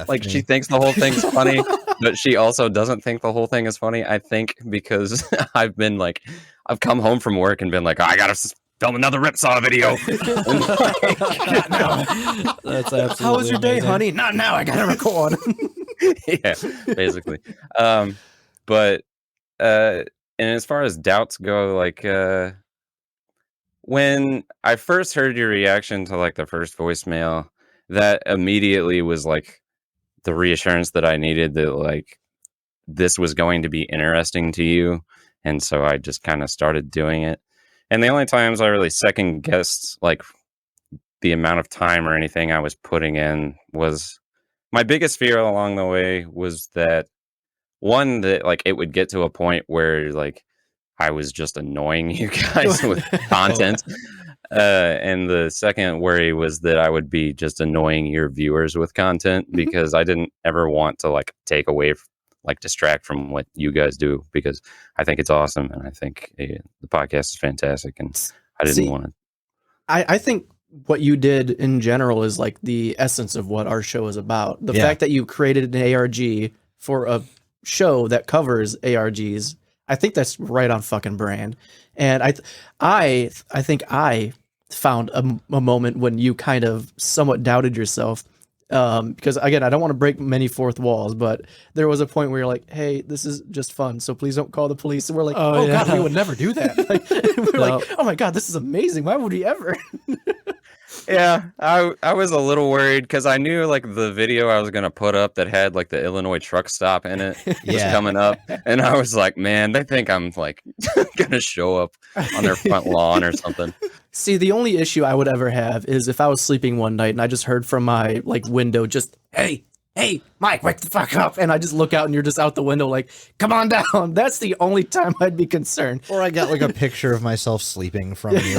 like me. she thinks the whole thing's funny, but she also doesn't think the whole thing is funny. I think because I've come home from work and been like, I gotta film another Ripsaw video. That's absolutely How was your day, amazing. honey? Not now. I gotta record. Yeah, basically. But and as far as doubts go, like when I first heard your reaction to like the first voicemail, that immediately was like the reassurance that I needed that like this was going to be interesting to you. And so I just kind of started doing it. And the only times I really second guessed like the amount of time or anything I was putting in was my biggest fear along the way was that one, that like it would get to a point where like I was just annoying you guys with content. And the second worry was that I would be just annoying your viewers with content, because I didn't ever want to like take away, like distract from what you guys do, because I think it's awesome. And I think the podcast is fantastic. And I didn't want to. I think what you did in general is like the essence of what our show is about. The fact that you created an ARG for a show that covers ARGs, I think that's right on fucking brand. And I think I found a moment when you kind of somewhat doubted yourself. Because again, I don't want to break many fourth walls, but there was a point where you're like, "Hey, this is just fun, so please don't call the police." And we're like, "Oh, God, we would never do that." Like, we're like, "Oh my God, this is amazing. Why would we ever?" Yeah, I was a little worried because I knew like the video I was gonna put up that had like the Illinois truck stop in it was coming up, and I was like, man, they think I'm like gonna show up on their front lawn or something. See, the only issue I would ever have is if I was sleeping one night and I just heard from my like window, just hey, Mike, wake the fuck up, and I just look out and you're just out the window like, come on down. That's the only time I'd be concerned. Or I got like a picture of myself sleeping from you.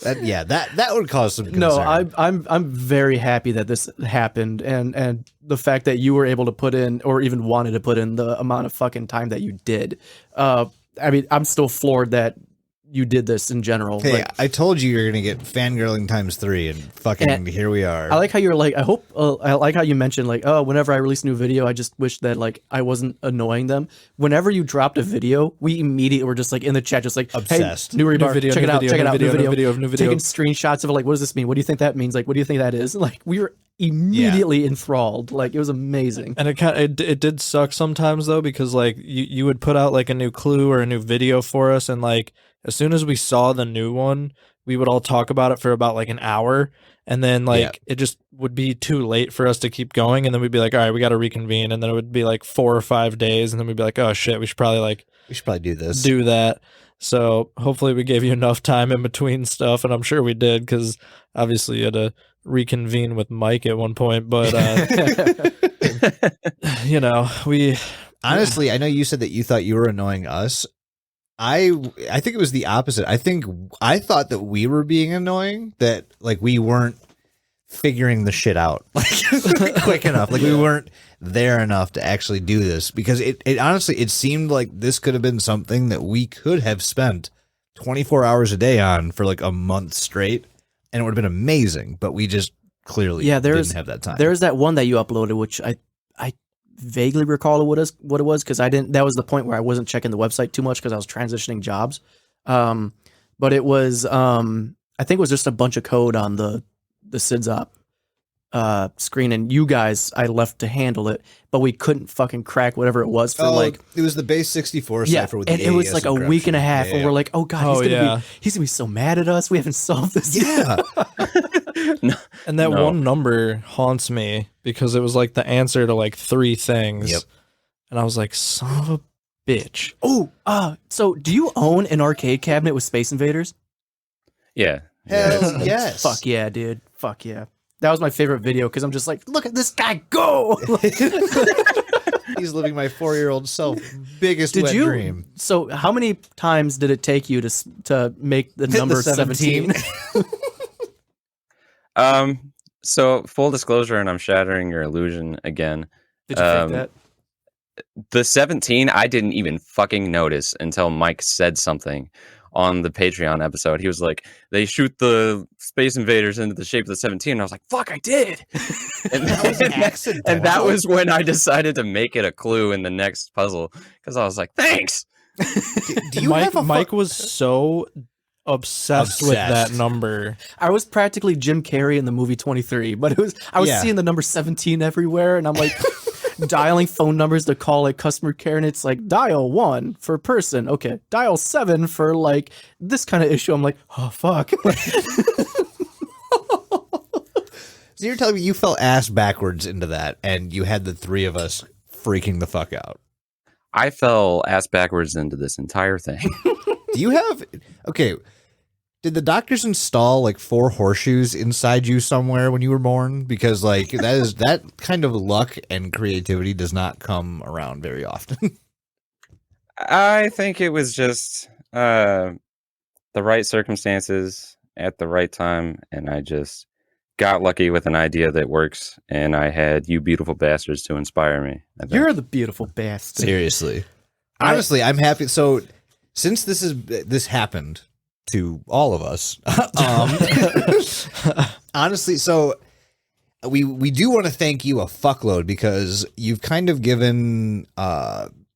That would cause some concern. No, I'm very happy that this happened, and the fact that you were able to put in, or even wanted to put in, the amount of fucking time that you did. I mean, I'm still floored that you did this in general. Hey, like, I told you you're gonna get fangirling ×3, and fucking here we are. I like how you're like, I like how you mentioned like, oh, whenever I release a new video, I just wish that like I wasn't annoying them. Whenever you dropped a video, we immediately were just like in the chat, just like Obsessed. Hey, new rebar, video, check new it out, video, check it new out, video, new new video, new video. taking screenshots of it, like, what does this mean? What do you think that means? Like, what do you think that is? Like, we were immediately enthralled. Like, it was amazing. And it did suck sometimes though, because like you would put out like a new clue or a new video for us, and like as soon as we saw the new one, we would all talk about it for about like an hour, and then like it just would be too late for us to keep going, and then we'd be like, all right, we got to reconvene, and then it would be like 4 or 5 days, and then we'd be like, oh shit, we should probably do this. do that. So hopefully we gave you enough time in between stuff, and I'm sure we did, because obviously you had to reconvene with Mike at one point, but you know, Honestly, I know you said that you thought you were annoying us. I think it was the opposite. I thought that we were being annoying, that like we weren't figuring the shit out like quick enough. Like we weren't there enough to actually do this, because it honestly, it seemed like this could have been something that we could have spent 24 hours a day on for like a month straight, and it would have been amazing, but we just clearly didn't have that time. There's that one that you uploaded, which I vaguely recall what it was, because I didn't. That was the point where I wasn't checking the website too much because I was transitioning jobs. But it was I think it was just a bunch of code on the SIDS op screen, and you guys I left to handle it, but we couldn't fucking crack whatever it was for like. It was the base 64 Yeah, cipher with and the it was AES like a week and a half, encryption. and we're like, oh God, he's gonna be so mad at us. We haven't solved this yet. and that one number haunts me because it was like the answer to like 3 things. Yep. And I was like, son of a bitch. Oh, so do you own an arcade cabinet with Space Invaders? Yeah. Hell yes. Fuck yeah, dude. Fuck yeah. That was my favorite video because I'm just like, look at this guy go. He's living my 4-year-old self biggest wet dream. So how many times did it take you to make the number 17? So full disclosure, and I'm shattering your illusion again. Did you think that? The 17, I didn't even fucking notice until Mike said something on the Patreon episode. He was like, they shoot the Space Invaders into the shape of the 17. And I was like, fuck, I did. And that was an accident. And that was when I decided to make it a clue in the next puzzle, because I was like, thanks. Do you Mike was so obsessed with that number. I was practically Jim Carrey in the movie 23, but I was seeing the number 17 everywhere, and I'm like dialing phone numbers to call like customer care, and it's like dial 1 for person, okay, dial 7 for like this kind of issue. I'm like, oh fuck. So you're telling me you fell ass backwards into that, and you had the 3 of us freaking the fuck out? I fell ass backwards into this entire thing. Do you have... Okay, did the doctors install like 4 horseshoes inside you somewhere when you were born? Because like that kind of luck and creativity does not come around very often. I think it was just the right circumstances at the right time, and I just got lucky with an idea that works, and I had you beautiful bastards to inspire me. You're the beautiful bastard. Seriously. Honestly, I'm happy. So since this happened to all of us, honestly, so we do want to thank you a fuckload, because you've kind of given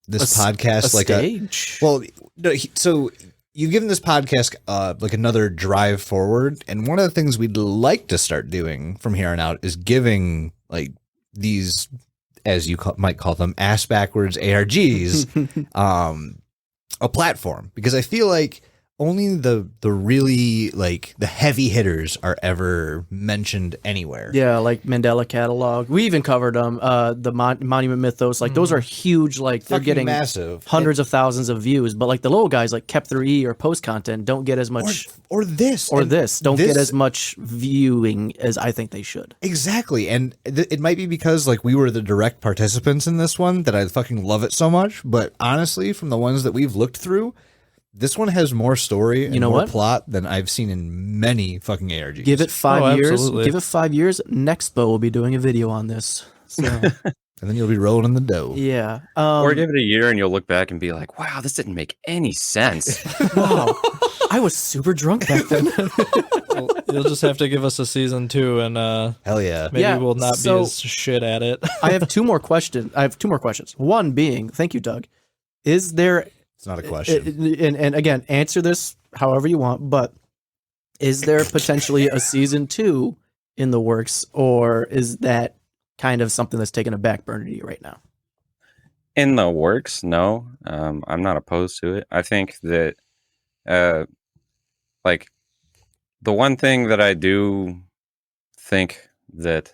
this podcast a like stage. well, no, so you've given this podcast like another drive forward, and one of the things we'd like to start doing from here on out is giving like these, as you might call them, ass backwards ARGs, a platform, because I feel like only the really like the heavy hitters are ever mentioned anywhere. Yeah, like Mandela Catalog. We even covered them. The Monument Mythos. Like those are huge. Like they're Fucking getting massive, hundreds of thousands of views. But like the little guys, like Kep 3E or post content, don't get as much. or this Or and this don't get this- as much viewing as I think they should. Exactly. And it might be because like we were the direct participants in this one that I fucking love it so much. But honestly, from the ones that we've looked through, this one has more story and know more what? plot than I've seen in many fucking ARGs. Give it 5 years. absolutely. Give it 5 years. Nexpo will be doing a video on this. So and then you'll be rolling in the dough. yeah. Or give it a year and you'll look back and be like, wow, this didn't make any sense. Wow. I was super drunk back then. You'll just have to give us a season 2, and Hell yeah. maybe Yeah, we'll not so- be as shit at it. I have two more questions. One being, thank you, Doug. Is there It's not a question. and again, answer this however you want, but is there potentially a season 2 in the works, or is that kind of something that's taking a back burner to you right now? In the works, no. I'm not opposed to it. I think that, like, the one thing that I do think that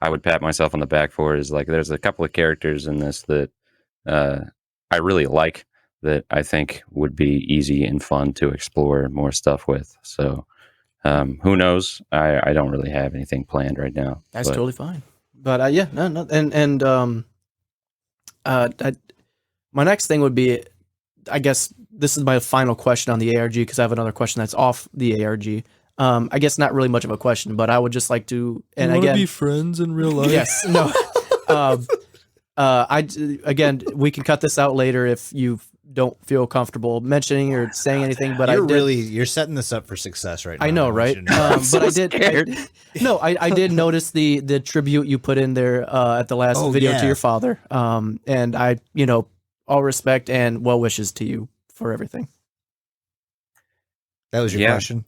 I would pat myself on the back for is like there's a couple of characters in this that I really like that I think would be easy and fun to explore more stuff with. So who knows? I don't really have anything planned right now. That's but totally fine. But yeah, no, and my next thing would be, I guess this is my final question on the ARG, because I have another question that's off the ARG. I guess not really much of a question, but I would just like to, and You wanna again, be friends in real life. yes, no. Again, we can cut this out later if you don't feel comfortable mentioning or saying anything. But you're setting this up for success right now. I know, want right? you to know. But I did notice the tribute you put in there at the last Oh, video yeah. to your father. And I, all respect and well wishes to you for everything. That was your Yeah. question.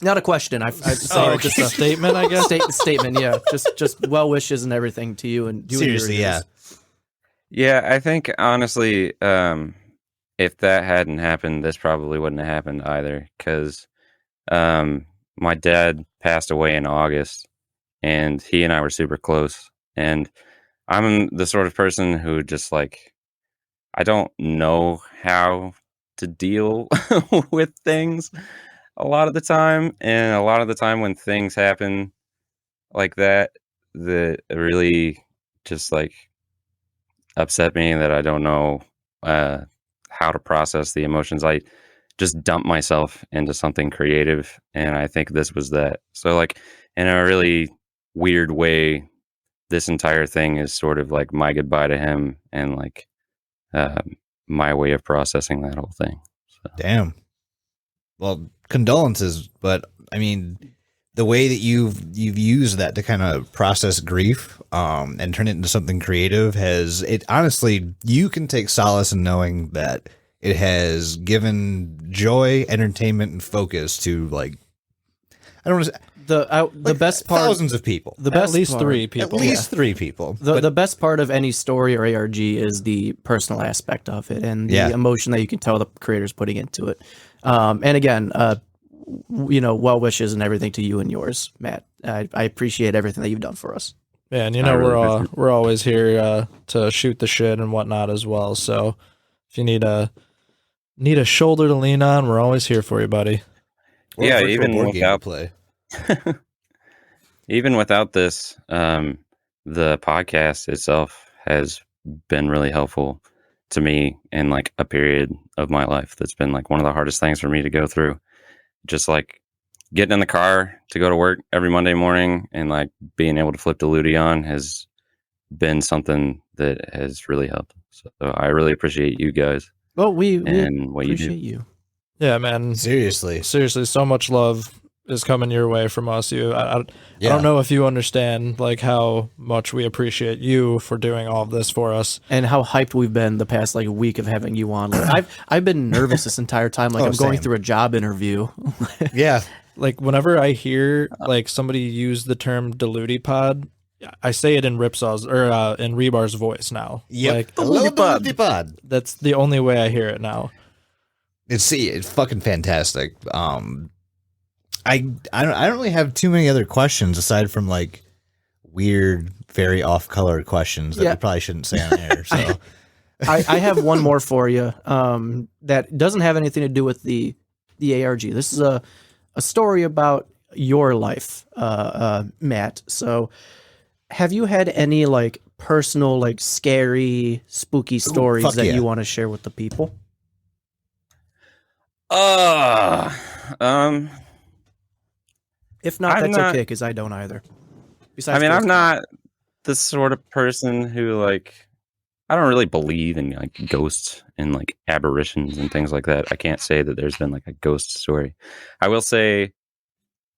Not a question. I sorry, just a Statement, I guess. statement. Yeah, just well wishes and everything to you and you Seriously, and your yeah. Yeah, I think honestly, if that hadn't happened, this probably wouldn't have happened either. Because my dad passed away in August, and he and I were super close. And I'm the sort of person who just like, I don't know how to deal with things a lot of the time. And a lot of the time when things happen like that really just like upset me, that I don't know how to process the emotions. I just dump myself into something creative, and I think this was that. So like in a really weird way, this entire thing is sort of like my goodbye to him, and like my way of processing that whole thing. So. Damn. Well, condolences, but I mean, the way that you've used that to kind of process grief and turn it into something creative honestly, you can take solace in knowing that it has given joy, entertainment, and focus to like, I don't want to say the best part. thousands of people. The At best least part- 3 people. At least 3 people. The best part of any story or ARG is the personal aspect of it and the Yeah. emotion that you can tell the creator's putting into it. And again, well wishes and everything to you and yours, Matt. I appreciate everything that you've done for us. Yeah, and I really we're always here to shoot the shit and whatnot as well. So if you need a shoulder to lean on, we're always here for you, buddy. Or a Yeah, virtual even board game to without- play. Even without this, the podcast itself has been really helpful to me in like a period of my life that's been like one of the hardest things for me to go through. Just like getting in the car to go to work every Monday morning and like being able to flip the Ludi on has been something that has really helped. So I really appreciate you guys Well, we and what you appreciate do. you. Yeah, man. Seriously. Seriously, so much love is coming your way from us. I don't know if you understand like how much we appreciate you for doing all of this for us, and how hyped we've been the past like week of having you on. Like, I've been nervous this entire time. Like I'm going through a job interview. Yeah. Like whenever I hear like somebody use the term "deludipod," I say it in Ripsaw's or in Rebar's voice now. Yep. Like, Hello, Deludipod. that's the only way I hear it now. It's fucking fantastic. I don't really have too many other questions aside from like weird, very off-color questions that we probably shouldn't say on air. So I have one more for you that doesn't have anything to do with the ARG. This is a story about your life, Matt. So have you had any like personal, like scary, spooky stories that you want to share with the people? If not, that's okay, because I don't either. Besides, I'm not the sort of person who like, I don't really believe in like ghosts and like apparitions and things like that. I can't say that there's been like a ghost story. I will say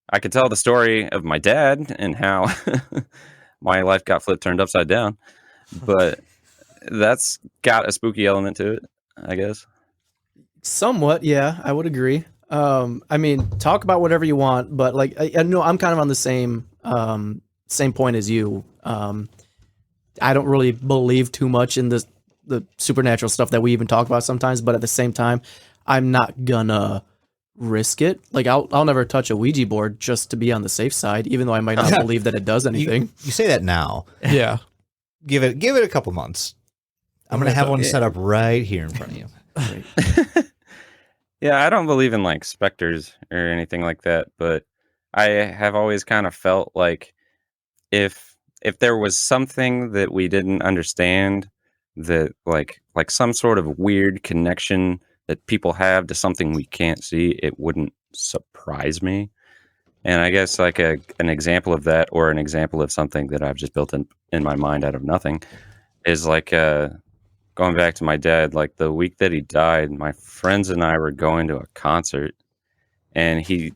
I could tell the story of my dad and how my life got turned upside down, but that's got a spooky element to it, I guess. Somewhat, yeah, I would agree. I mean, talk about whatever you want, but like, I know I'm kind of on the same point as you. I don't really believe too much in the supernatural stuff that we even talk about sometimes, but at the same time, I'm not gonna risk it. Like, I'll never touch a Ouija board just to be on the safe side, even though I might not believe that it does anything. You say that now. Yeah. Give it a couple months. I'm gonna have one set up right here in front of you. Right. Yeah, I don't believe in like specters or anything like that, but I have always kind of felt like if there was something that we didn't understand, that like some sort of weird connection that people have to something we can't see, it wouldn't surprise me. And I guess like an example of that, or an example of something that I've just built in my mind out of nothing, is like going back to my dad. Like the week that he died, my friends and I were going to a concert, and he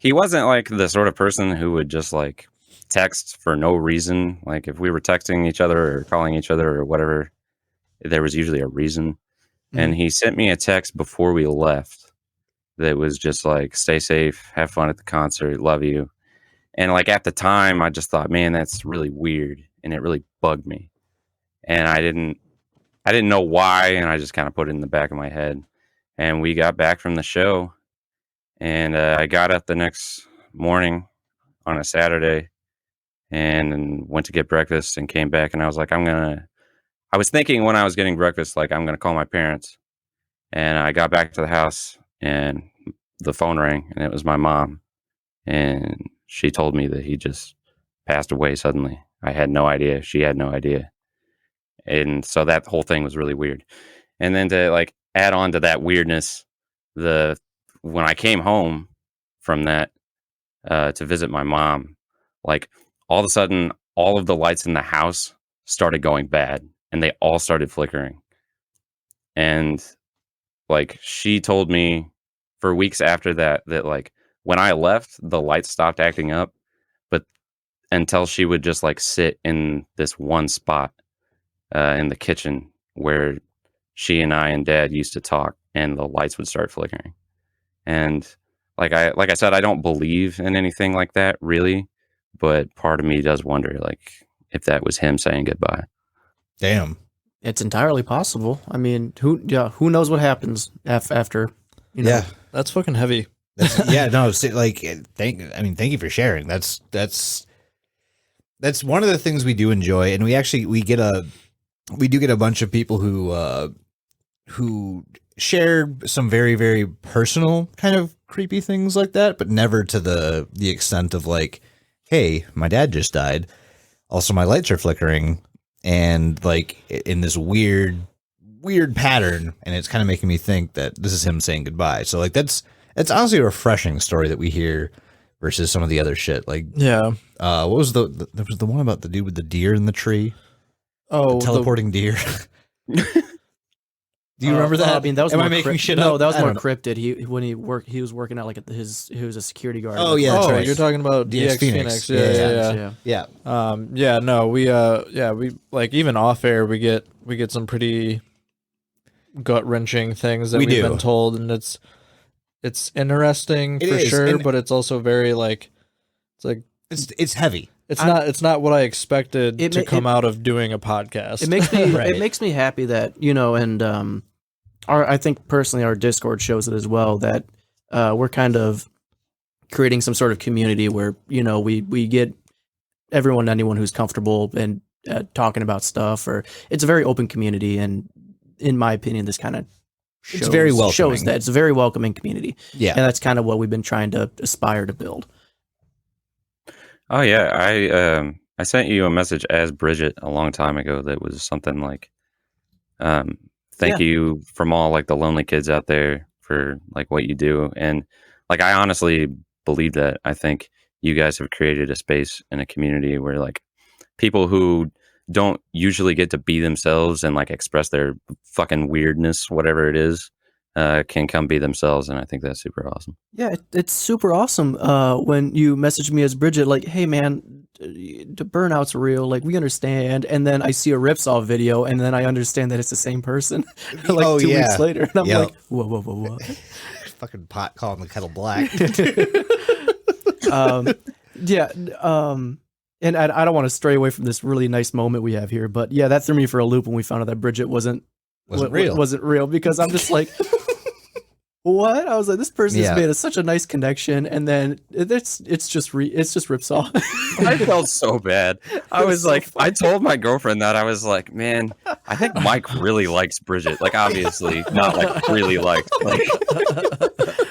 wasn't like the sort of person who would just like text for no reason. Like if we were texting each other or calling each other or whatever, there was usually a reason. And he sent me a text before we left that was just like, stay safe, have fun at the concert, love you. And like at the time, I just thought, man, that's really weird, and it really bugged me. And I didn't know why, and I just kind of put it in the back of my head. And we got back from the show, and I got up the next morning on a Saturday and went to get breakfast and came back, and I was like, I was thinking when I was getting breakfast, like, I'm going to call my parents. And I got back to the house and the phone rang, and it was my mom. And she told me that he just passed away suddenly. I had no idea. She had no idea. And so that whole thing was really weird. And then to like add on to that weirdness, when I came home from that to visit my mom, like all of a sudden, all of the lights in the house started going bad, and they all started flickering. And like she told me for weeks after that like when I left, the lights stopped acting up, but until she would just like sit in this one spot in the kitchen where she and I and Dad used to talk, and the lights would start flickering. And like I said, I don't believe in anything like that really, but part of me does wonder like if that was him saying goodbye. Damn. It's entirely possible. I mean, who knows what happens after, you know? Yeah. That's fucking heavy. Yeah, no, like thank you for sharing. That's one of the things we do enjoy, and we do get a bunch of people who share some very, very personal kind of creepy things like that, but never to the extent of like, hey, my dad just died. Also, my lights are flickering, and like in this weird pattern, and it's kind of making me think that this is him saying goodbye. So like it's honestly a refreshing story that we hear versus some of the other shit. Like, yeah, what was there was the one about the dude with the deer in the tree? Oh, the teleporting deer. Do you remember that? I mean, that was Am more I making shit No, up? that was I more don't know. cryptid. He was working at like he was a security guard. Oh, yeah, that's Oh, right. you're talking about DX DX Phoenix. Phoenix. Yeah. Yeah. Yeah, no, we like even off air we get some pretty gut wrenching things that We we've do. been told, and it's interesting It for is, sure, and- but it's also very like it's like It's heavy. it's not what I expected It to ma- come out of doing a podcast. It makes me Right. it makes me happy that and I think personally our Discord shows it as well that we're kind of creating some sort of community where we get anyone who's comfortable and talking about stuff, or it's a very open community, and in my opinion this kind of It's very shows welcoming. that it's a very welcoming community, Yeah. and that's kind of what we've been trying to aspire to build. Oh yeah, I sent you a message as Bridget a long time ago that was something like, "Thank you from all like the lonely kids out there for like what you do," and like I honestly believe that. I think you guys have created a space and a community where like people who don't usually get to be themselves and like express their fucking weirdness, whatever it is, can come be themselves, and I think that's super awesome. Yeah, it's super awesome when you message me as Bridget, like, hey man, the burnout's real, like we understand, and then I see a Ripsaw video and then I understand that it's the same person like Oh, 2 yeah. weeks later, and I'm Yep. like, whoa. Fucking pot calling the kettle black. And I don't want to stray away from this really nice moment we have here, but yeah, that threw me for a loop when we found out that Bridget wasn't Wasn't real. because I'm just like, what? I was like, this person's Yeah. made such a nice connection, and then it's just Ripsaw. I felt so bad. I was so like, funny. I told my girlfriend that I was like, man, I think Mike really likes Bridget. Like, obviously, not like really like.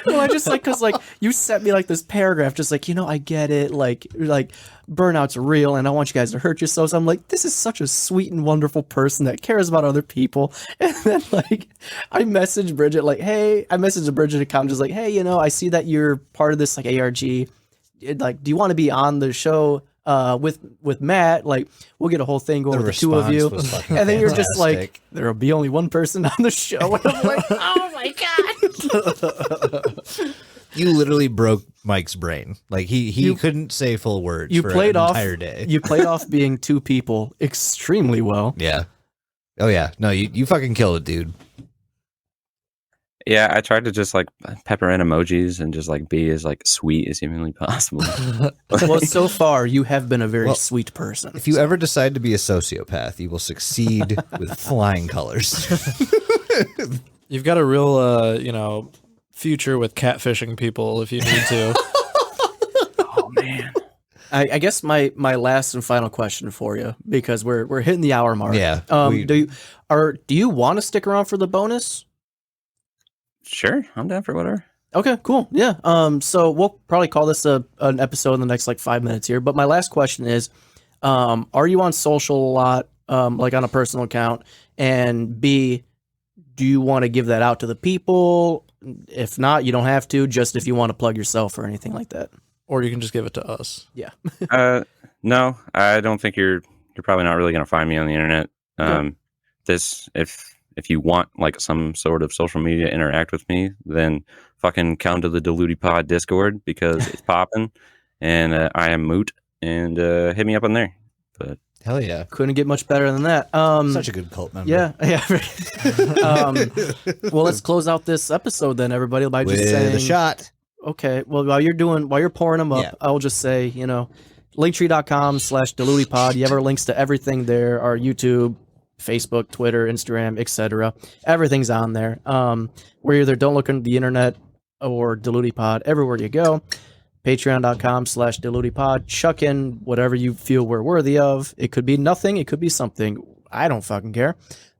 Well, I just like because like you sent me like this paragraph, just like I get it, like burnout's real, and I want you guys to hurt yourselves. I'm like, this is such a sweet and wonderful person that cares about other people. And then like I messaged Bridget like, hey, I messaged the Bridget account just like, hey, I see that you're part of this like ARG. Like, do you want to be on the show with Matt? Like, we'll get a whole thing going with the two of you. And then you're just like, fantastic. there'll be only one person on the show. And I'm like, oh my god. You literally broke Mike's brain. Like he couldn't say full words You for played an off entire day. You played off being two people extremely well. Yeah. Oh yeah. No, you fucking killed it, dude. Yeah, I tried to just like pepper in emojis and just like be as like sweet as humanly possible. Well, so far you have been a very Well, sweet person. If you ever decide to be a sociopath, you will succeed with flying colors. You've got a real future with catfishing people if you need to. Oh man. I guess my last and final question for you, because we're hitting the hour mark. Yeah, Do you want to stick around for the bonus? Sure, I'm down for whatever. Okay, cool. Yeah. So we'll probably call this an episode in the next like 5 minutes here. But my last question is, are you on social a lot, like on a personal account? And B, do you want to give that out to the people? If not, you don't have to. Just if you want to plug yourself or anything like that. Or you can just give it to us. Yeah. No, I don't think you're probably not really gonna find me on the internet. Okay. If you want like some sort of social media to interact with me, then fucking come to the Diluti Pod Discord because it's popping, and I am Moot, and hit me up on there. But Hell yeah. Couldn't get much better than that. Such a good cult member. Yeah. Well, let's close out this episode then, everybody, by With just saying a shot. Okay. Well, while you're pouring them up, Yeah. I'll just say, linktree.com/DilutiPod. You have our links to everything there, our YouTube, Facebook, Twitter, Instagram, etc. Everything's on there. Where either don't look on the internet or DilutiPod, everywhere you go. Patreon.com/DilutiPod. Chuck in whatever you feel we're worthy of. It could be nothing. It could be something. I don't fucking care.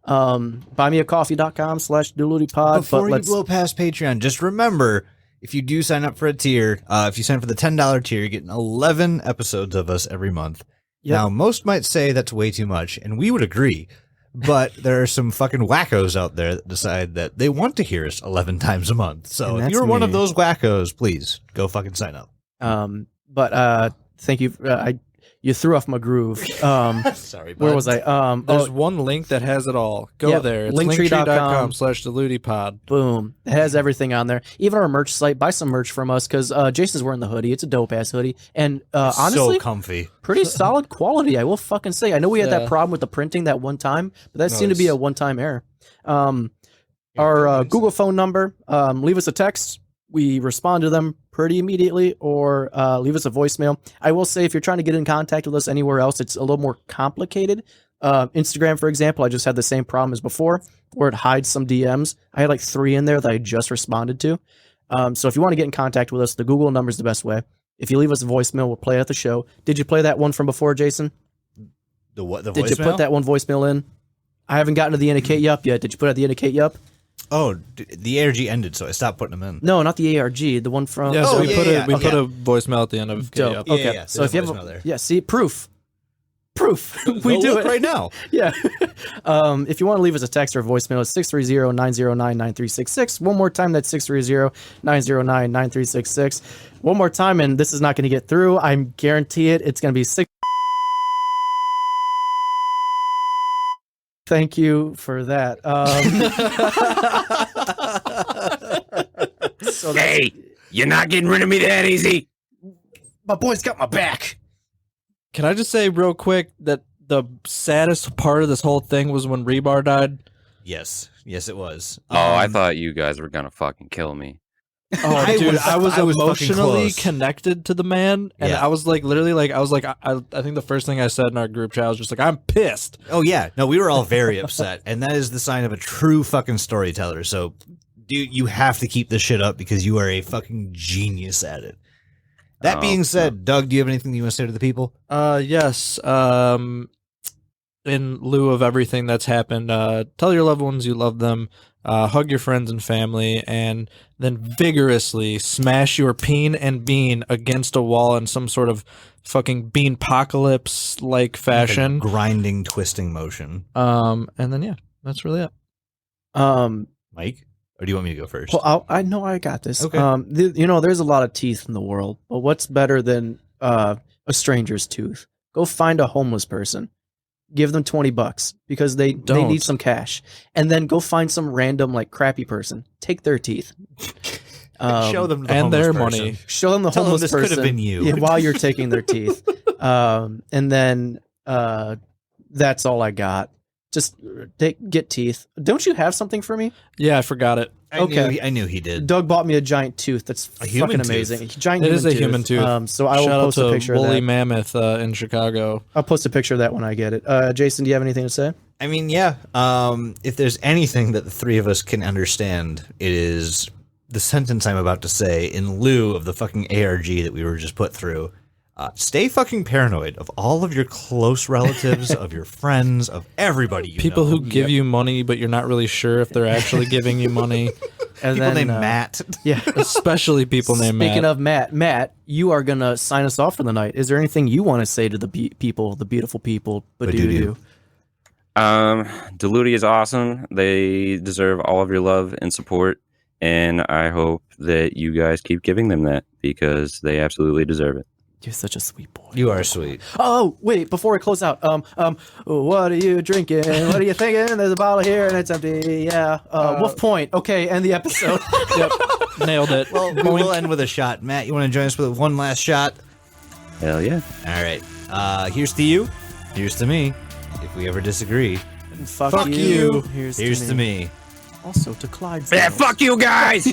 Buymeacoffee.com/DilutiPod. Before you blow past Patreon, just remember, if you do sign up for a tier, if you sign up for the $10 tier, you're getting 11 episodes of us every month. Yep. Now, most might say that's way too much, and we would agree. But there are some fucking wackos out there that decide that they want to hear us 11 times a month. So And if that's you're one of me. those wackos, please go fucking sign up. But thank you. You threw off my groove. Sorry, bud. Where was I? There's one link that has it all. Go Yeah, there. It's linktree.com. linktree.com/deludipod. Boom. It has everything on there. Even our merch site. Buy some merch from us because Jason's wearing the hoodie. It's a dope ass hoodie. And honestly, so comfy. pretty solid quality, I will fucking say. I know we had that Yeah. problem with the printing that one time, but that No, seemed to be it's- a one-time error. Our Google phone number, leave us a text. We respond to them pretty immediately, or leave us a voicemail. I will say if you're trying to get in contact with us anywhere else, it's a little more complicated. Instagram, for example, I just had the same problem as before, where it hides some DMs. I had like 3 in there that I just responded to. So if you want to get in contact with us, the Google number is the best way. If you leave us a voicemail, we'll play it at the show. Did you play that one from before, Jason? The what? The Did voicemail? you put that one voicemail in? I haven't gotten to the indicate yup yet. Did you put it at the indicate yup? Oh, the ARG ended, so I stopped putting them in. No, not the ARG. The one from. Yeah, so Oh, we yeah, put yeah, a we okay. put a voicemail at the end of Dope. Yup. Yeah, Okay, yeah, so there's if you a have voicemail there. yeah, see proof. We Go do look it right now. Yeah. If you want to leave us a text or a voicemail, it's 630-909-9366. One more time, that's 630-909-9366. One more time, and this is not going to get through. I guarantee it. It's going to be 6. Thank you for that. So that's, Hey, you're not getting rid of me that easy. my boy's got my back. Can I just say real quick that the saddest part of this whole thing was when Rebar died? Yes, it was. Oh, I thought you guys were gonna fucking kill me. Oh, I dude, was- I was I was fucking emotionally close. connected to the man, and Yeah. I was like, literally, like, I think the first thing I said in our group chat was just like, I'm pissed. Oh yeah, no, we were all very upset, and that is the sign of a true fucking storyteller. So, dude, you have to keep this shit up because you are a fucking genius at it. That Oh, being said, Doug, do you have anything you want to say to the people? Yes. In lieu of everything that's happened, tell your loved ones you love them, hug your friends and family, and then vigorously smash your peen and bean against a wall in some sort of fucking bean-pocalypse like fashion. Like a grinding, twisting motion. And then yeah, that's really it. Mike, or do you want me to go first? Well, I know I got this. Okay. There's a lot of teeth in the world, but what's better than a stranger's tooth? Go find a homeless person, give them $20 because they Don't. need some cash, and then go find some random like crappy person, take their teeth, Show them to the and homeless their person. money. show them the Tell them homeless this could have person been you. yeah, while you're taking their teeth, and then that's all I got. Just get teeth. Don't you have something for me? Yeah, I forgot it. I knew he did. Doug bought me a giant tooth. That's A human fucking tooth? amazing. Giant It is a human tooth. So I will Shout out post a to picture of Woolly that. Mammoth in Chicago. I'll post a picture of that when I get it. Jason, do you have anything to say? I mean, yeah. If there's anything that the three of us can understand, it is the sentence I'm about to say in lieu of the fucking ARG that we were just put through. Stay fucking paranoid of all of your close relatives, of your friends, of everybody you People know. who give you money, but you're not really sure if they're actually giving you money. And people then, named Matt. Yeah. Especially people named Speaking Matt. of Matt, you are gonna sign us off for the night. Is there anything you want to say to the people, the beautiful people? Badoo-doo. Deludi is awesome. They deserve all of your love and support, and I hope that you guys keep giving them that because they absolutely deserve it. You're such a sweet boy. You are sweet. Oh, wait, before we close out, what are you drinking? What are you thinking? There's a bottle here and it's empty. Yeah. Wolf Point. Okay, end the episode. Yep, nailed it. Well, we will end with a shot. Matt, you want to join us with one last shot? Hell yeah. All right. Here's to you. Here's to me. If we ever disagree, Fuck you. Here's here's to me. Also to Clyde. Yeah, fuck you guys.